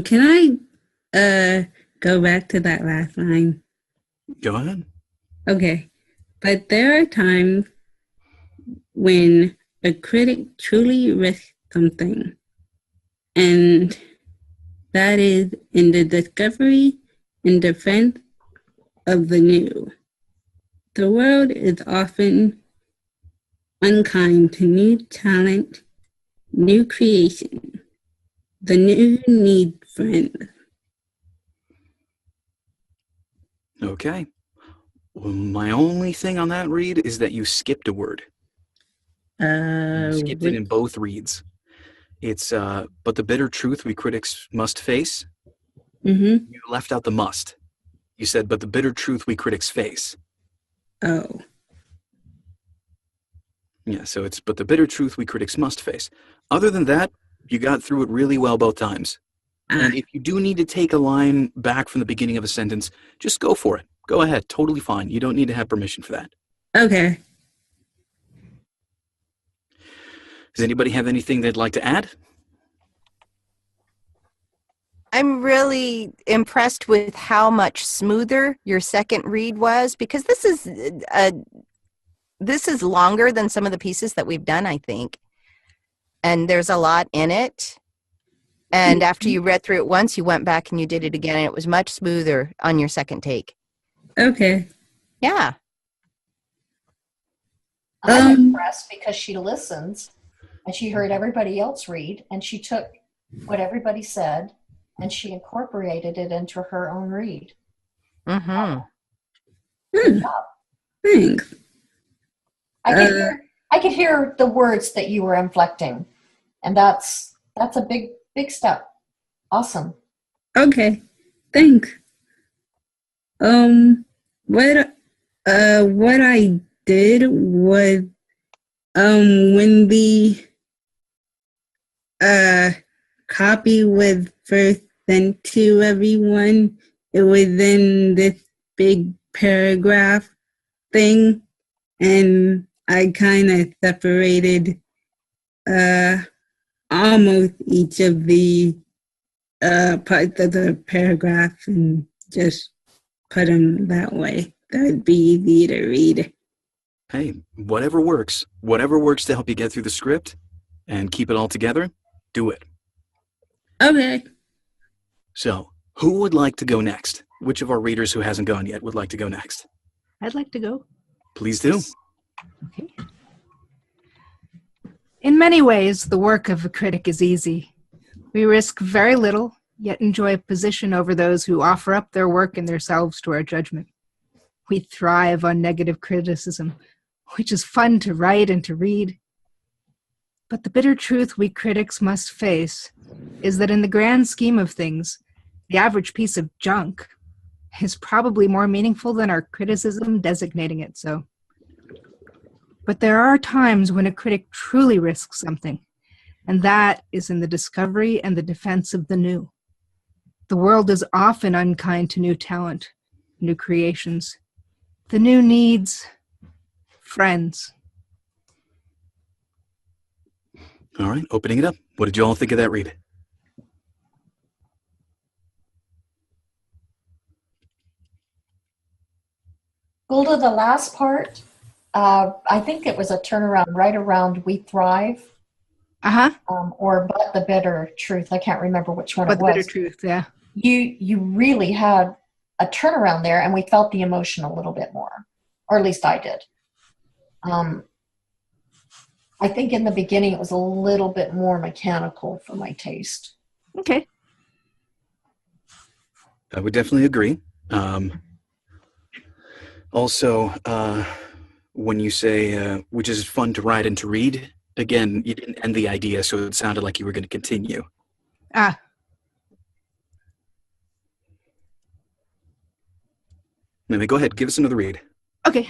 can I go back to that last line? Go ahead. Okay. But there are times when a critic truly risks something, and that is in the discovery and defense of the new. The world is often unkind to new talent, new creation. The new need friends. Okay. Well, my only thing on that read is that you skipped a word. You skipped it in both reads. It's, but the bitter truth we critics must face. Mm-hmm. You left out the must. You said, but the bitter truth we critics face. Oh. Yeah, so it's, but the bitter truth we critics must face. Other than that, you got through it really well both times. And if you do need to take a line back from the beginning of a sentence, just go for it. Go ahead. Totally fine. You don't need to have permission for that. Okay. Does anybody have anything they'd like to add? I'm really impressed with how much smoother your second read was, because this is longer than some of the pieces that we've done, I think. And there's a lot in it. And after you read through it once, you went back and you did it again, and it was much smoother on your second take. Okay. Yeah. I'm impressed because she listens and she heard everybody else read and she took what everybody said and she incorporated it into her own read. Mm-hmm. Good job. Thanks. I could hear the words that you were inflecting, and that's a big step. Awesome. Okay. Thanks. What I did was when the copy was first sent to everyone, it was in this big paragraph thing, and I kind of separated almost each of the parts of the paragraph and just put them that way. That would be easy to read. Hey, whatever works. Whatever works to help you get through the script and keep it all together, do it. Okay. So, who would like to go next? Which of our readers who hasn't gone yet would like to go next? I'd like to go. Please do. Okay. In many ways, the work of a critic is easy. We risk very little, yet enjoy a position over those who offer up their work and themselves to our judgment. We thrive on negative criticism, which is fun to write and to read. But the bitter truth we critics must face is that in the grand scheme of things, the average piece of junk is probably more meaningful than our criticism designating it so. But there are times when a critic truly risks something, and that is in the discovery and the defense of the new. The world is often unkind to new talent, new creations. The new needs friends. All right, opening it up. What did you all think of that read? Golda, the last part, I think it was a turnaround right around "We Thrive." Uh-huh. Or "But the Bitter Truth." I can't remember which one But it the was. bitter truth, yeah. you really had a turnaround there, and we felt the emotion a little bit more, or at least I did. I think in the beginning it was a little bit more mechanical for my taste. Okay. I would definitely agree. Also, when you say, which is fun to write and to read, again, you didn't end the idea, so it sounded like you were going to continue. Ah. Maybe go ahead, give us another read. Okay.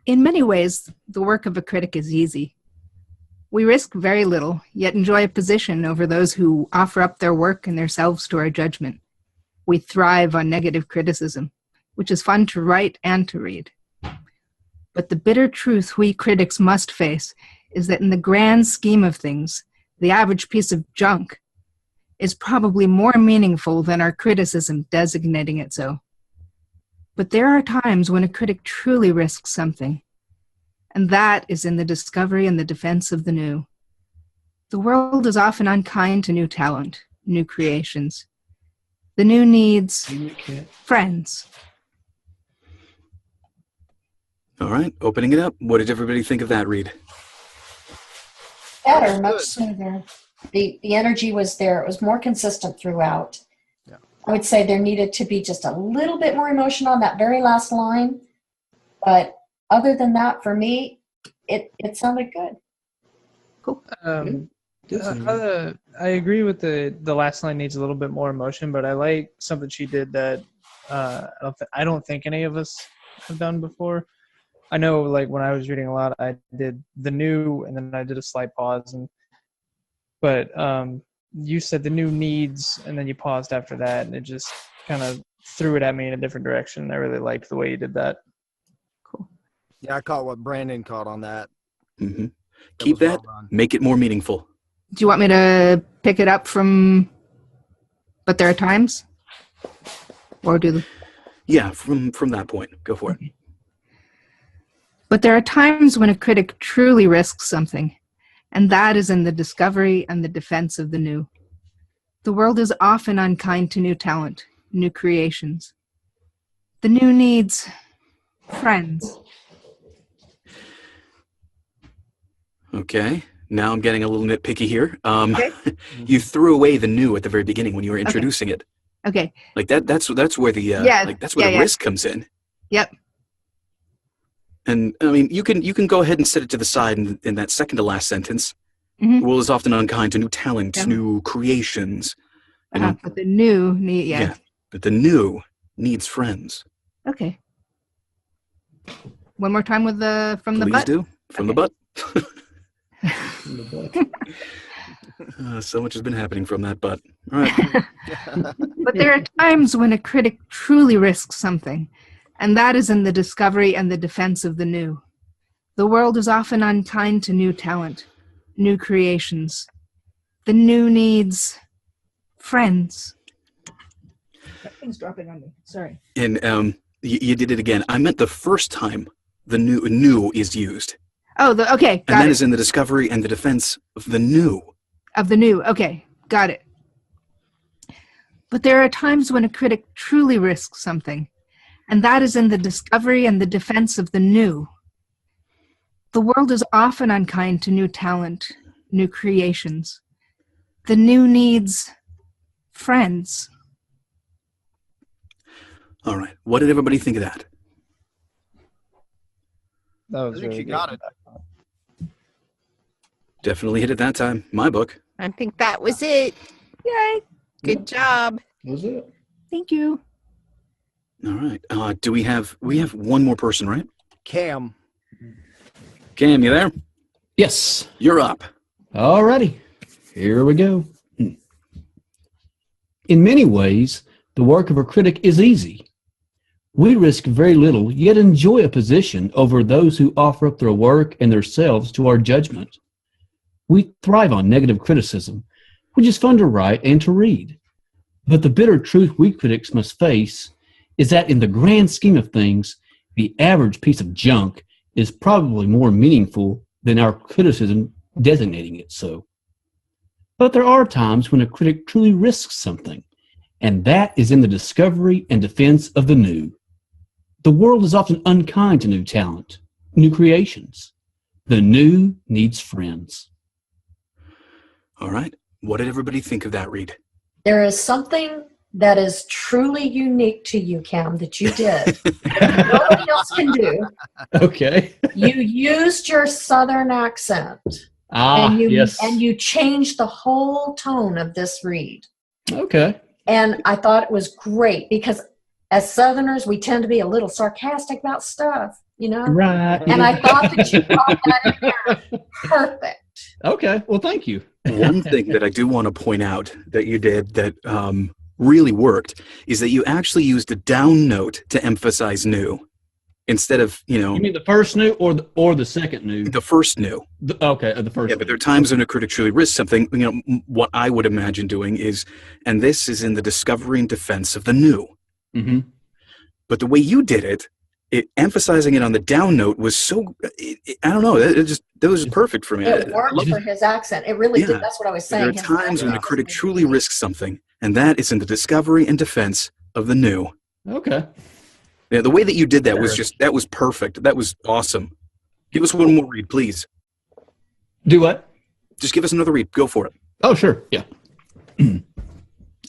In many ways, the work of a critic is easy. We risk very little, yet enjoy a position over those who offer up their work and themselves to our judgment. We thrive on negative criticism, which is fun to write and to read. But the bitter truth we critics must face is that in the grand scheme of things, the average piece of junk is probably more meaningful than our criticism designating it so. But there are times when a critic truly risks something, and that is in the discovery and the defense of the new. The world is often unkind to new talent, new creations. The new needs friends. All right, opening it up. What did everybody think of that read? Better, much smoother. The energy was there. It was more consistent throughout. Yeah. I would say there needed to be just a little bit more emotion on that very last line. But other than that, for me, it sounded good. Cool. I agree with the last line needs a little bit more emotion, but I like something she did that I don't think any of us have done before. I know, like, when I was reading a lot, I did the new, and then I did a slight pause, but you said the new needs, and then you paused after that, and it just kind of threw it at me in a different direction. I really liked the way you did that. Cool. Yeah, I caught what Brandon caught on that. Mm-hmm. Keep was that, well done. make it more meaningful. Do you want me to pick it up from But There Are Times? Or do... Yeah, from that point. Go for it. But there are times when a critic truly risks something, and that is in the discovery and the defense of the new. The world is often unkind to new talent, new creations. The new needs friends. Okay, now I'm getting a little nitpicky here. Okay. You threw away the new at the very beginning when you were introducing it. Okay. Like that's where the the risk comes in. Yep. And I mean, you can go ahead and set it to the side in that second to last sentence. Mhm. The world is often unkind to new talent, new creations. And But the new need, yeah, but the new needs friends. Okay. One more time with the from the Please butt. do from the butt. From the butt. So much has been happening from that butt. All right. But there are times when a critic truly risks something, and that is in the discovery and the defense of the new. The world is often unkind to new talent, new creations. The new needs friends. That thing's dropping on me. Sorry. And you did it again. I meant the first time the new is used. Oh, okay, got and that it. is in the discovery and the defense of the new. Of the new, okay, got it. But there are times when a critic truly risks something, and that is in the discovery and the defense of the new. The world is often unkind to new talent, new creations. The new needs friends. All right. What did everybody think of that? That was I think really she good. got it. Definitely hit it that time. My book. I think that was it. Yay! Good job. That was it. Thank you. All right. Do we have one more person, right? Cam. Cam, you there? Yes. You're up. Alrighty. Here we go. In many ways, the work of a critic is easy. We risk very little, yet enjoy a position over those who offer up their work and themselves to our judgment. We thrive on negative criticism, which is fun to write and to read. But the bitter truth we critics must face is that in the grand scheme of things, the average piece of junk is probably more meaningful than our criticism designating it so. But there are times when a critic truly risks something, and that is in the discovery and defense of the new. The world is often unkind to new talent, new creations. The new needs friends. All right. What did everybody think of that read? There is something that is truly unique to you, Cam, that you did. Nobody else can do. Okay. You used your Southern accent. Yes. And you changed the whole tone of this read. Okay. And I thought it was great because as Southerners, we tend to be a little sarcastic about stuff, you know? Right. And I thought that you brought that in there. Perfect. Okay. Well, thank you. One thing that I do want to point out that you did that really worked is that you actually used a down note to emphasize new instead of, You mean the first new or the second new? the first new. The first. Yeah, but there are times when a critic truly risks something. What I would imagine doing is, and this is in the discovery and defense of the new. Mm-hmm. But the way you did it, emphasizing it on the down note was so, I don't know, that was perfect for me. It worked for his accent. It really did. Yeah. That's what I was There saying. are His times when a accent critic was truly risks something, and that is in the discovery and defense of the new. Okay. Yeah, the way that you did that that was perfect. That was awesome. Give us one more read, please. Do what? Just give us another read. Go for it. Oh, sure. Yeah. In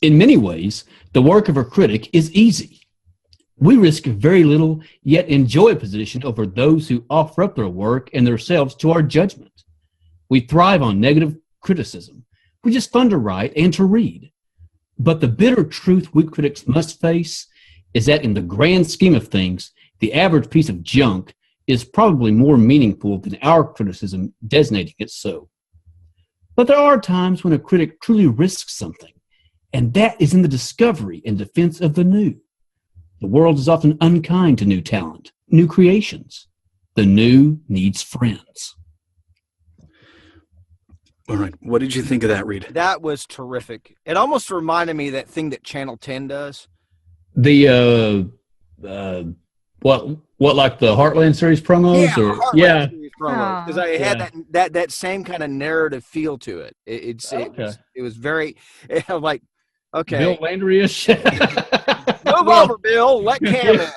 many ways, the work of a critic is easy. We risk very little, yet enjoy a position over those who offer up their work and themselves to our judgment. We thrive on negative criticism, which is fun to write and to read. But the bitter truth we critics must face is that in the grand scheme of things, the average piece of junk is probably more meaningful than our criticism designating it so. But there are times when a critic truly risks something, and that is in the discovery and defense of the new. The world is often unkind to new talent, new creations. The new needs friends. All right. What did you think of that read? That was terrific. It almost reminded me of that thing that Channel 10 does. The what like the Heartland series promos? Yeah, because I had Yeah. that same kind of narrative feel to it. It was very like, okay, Bill Landry-ish. move over, Bill. Let Cam in.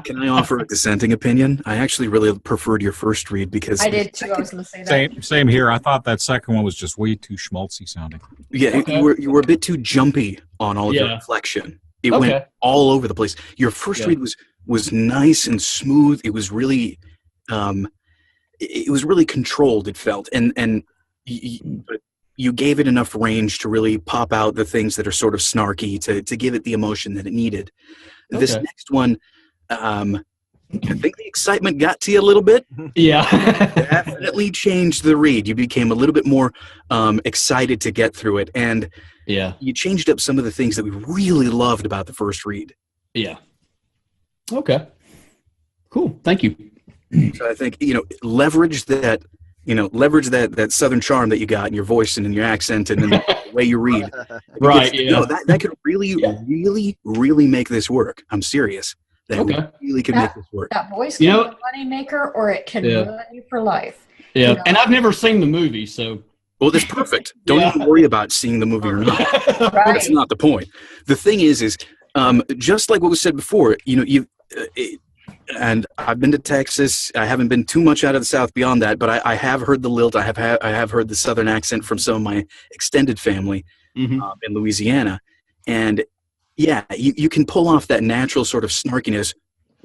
Can I offer a dissenting opinion? I actually really preferred your first read because I did too. I was going to say that. Same here. I thought that second one was just way too schmaltzy sounding. Yeah, you were a bit too jumpy on all of your reflection. It went all over the place. Your first read was nice and smooth. It was really controlled. It felt but you gave it enough range to really pop out the things that are sort of snarky to give it the emotion that it needed. This next one, I think the excitement got to you a little bit. Yeah. Definitely changed the read. You became a little bit more excited to get through it. And you changed up some of the things that we really loved about the first read. Yeah. Okay. Cool. Thank you. So I think, leverage that Southern charm that you got in your voice and in your accent and in the way you read. Right. That could really, really, really make this work. I'm serious. That really could make this work. That voice can be a money maker, or it can ruin you for life. Yeah, and I've never seen the movie, so. Well, that's perfect. Don't even worry about seeing the movie or not. That's not the point. The thing is just like what was said before, and I've been to Texas. I haven't been too much out of the South beyond that, but I have heard the lilt. I have heard the Southern accent from some of my extended family in Louisiana, and you can pull off that natural sort of snarkiness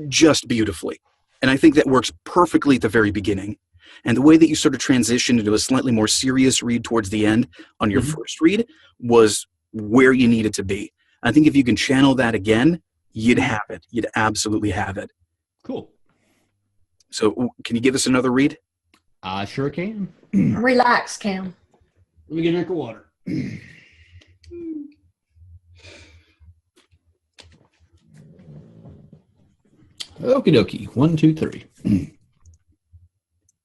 just beautifully, and I think that works perfectly at the very beginning. And the way that you sort of transitioned into a slightly more serious read towards the end on your first read was where you needed to be. I think if you can channel that again, you'd have it. You'd absolutely have it. Cool. So can you give us another read? I sure can. Relax, Cam. Let me get a drink of water. Okie dokie. 1, 2, 3.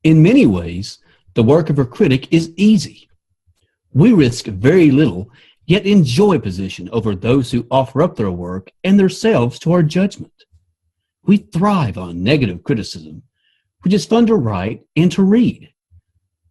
In many ways, the work of a critic is easy. We risk very little, yet enjoy position over those who offer up their work and themselves to our judgment. We thrive on negative criticism, which is fun to write and to read.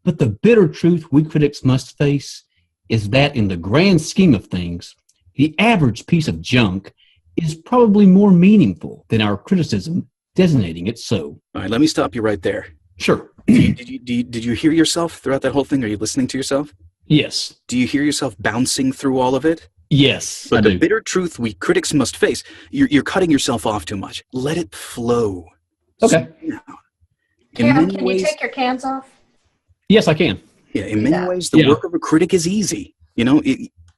But the bitter truth we critics must face is that in the grand scheme of things, the average piece of junk is probably more meaningful than our criticism designating it so. All right, let me stop you right there. Sure. Did you hear yourself throughout that whole thing? Are you listening to yourself? Yes. Do you hear yourself bouncing through all of it? Yes, But I the do. bitter truth we critics must face, you're cutting yourself off too much. Let it flow. Okay. Cam, can you take your cans off? Yes, I can. Yeah, in many ways, the work of a critic is easy. You know,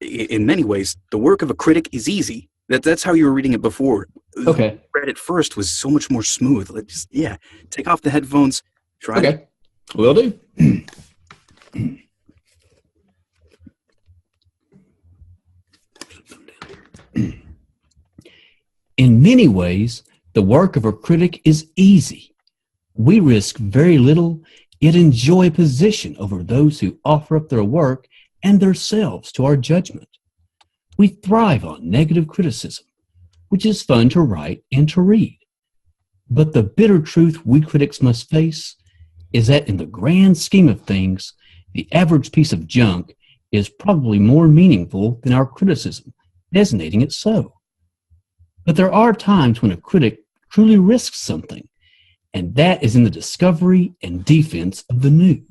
in many ways, the work of a critic is easy. That's how you were reading it before. Okay. Read it first was so much more smooth. Like just, take off the headphones. Try it. Okay. Will do. In many ways, the work of a critic is easy. We risk very little, yet enjoy position over those who offer up their work and themselves to our judgment. We thrive on negative criticism, which is fun to write and to read. But the bitter truth we critics must face is that in the grand scheme of things, the average piece of junk is probably more meaningful than our criticism, designating it so. But there are times when a critic truly risks something, and that is in the discovery and defense of the new.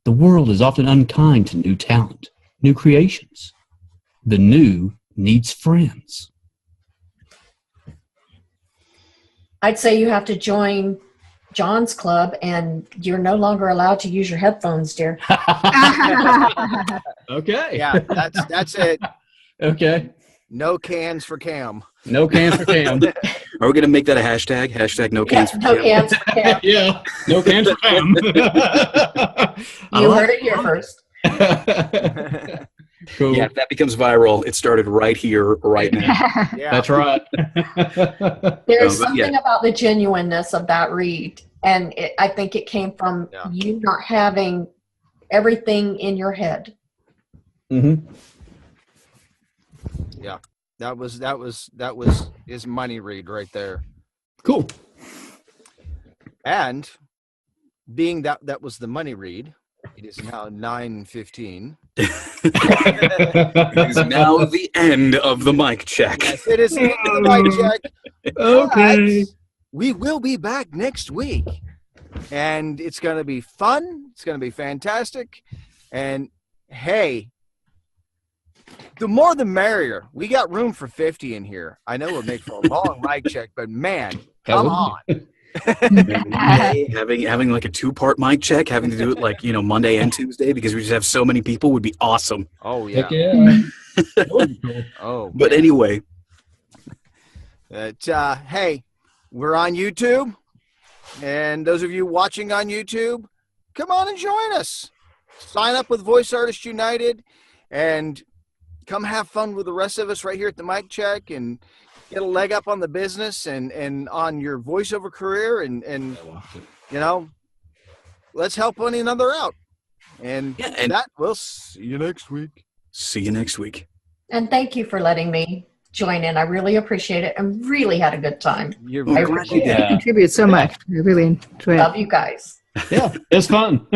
The world is often unkind to new talent, new creations. The new needs friends. I'd say you have to join John's club, and you're no longer allowed to use your headphones, dear. Okay. Yeah, that's it. Okay. No cans for Cam. No cans for Cam. Are we going to make that a hashtag? Hashtag no cans for No Cam. cans for Cam. Yeah. No cans for Cam. You heard it here first. Cool. Yeah, if that becomes viral, it started right here, right now. Yeah. That's right. There's but something about the genuineness of that read, and I think it came from you not having everything in your head. Mm-hmm. Yeah. That was his money read right there. Cool. And being that was the money read, it is now 9:15. It is now the end of the mic check. Yes, it is the end of the mic check. Okay. But we will be back next week, and it's going to be fun. It's going to be fantastic. And hey, the more the merrier. We got room for 50 in here. I know it would make for a long mic check, but man, come on. having like a 2-part mic check, having to do it like, Monday and Tuesday because we just have so many people would be awesome. Oh, yeah. Heck yeah. That would be cool. Oh, But anyway, hey, we're on YouTube. And those of you watching on YouTube, come on and join us. Sign up with Voice Artists United and come have fun with the rest of us right here at the mic check and get a leg up on the business and on your voiceover career and let's help one another out. And that we'll see you next week. See you next week. And thank you for letting me join in. I really appreciate it and really had a good time. You're I very appreciate You contribute so much. I really enjoy it. Love you guys. Yeah, it's fun.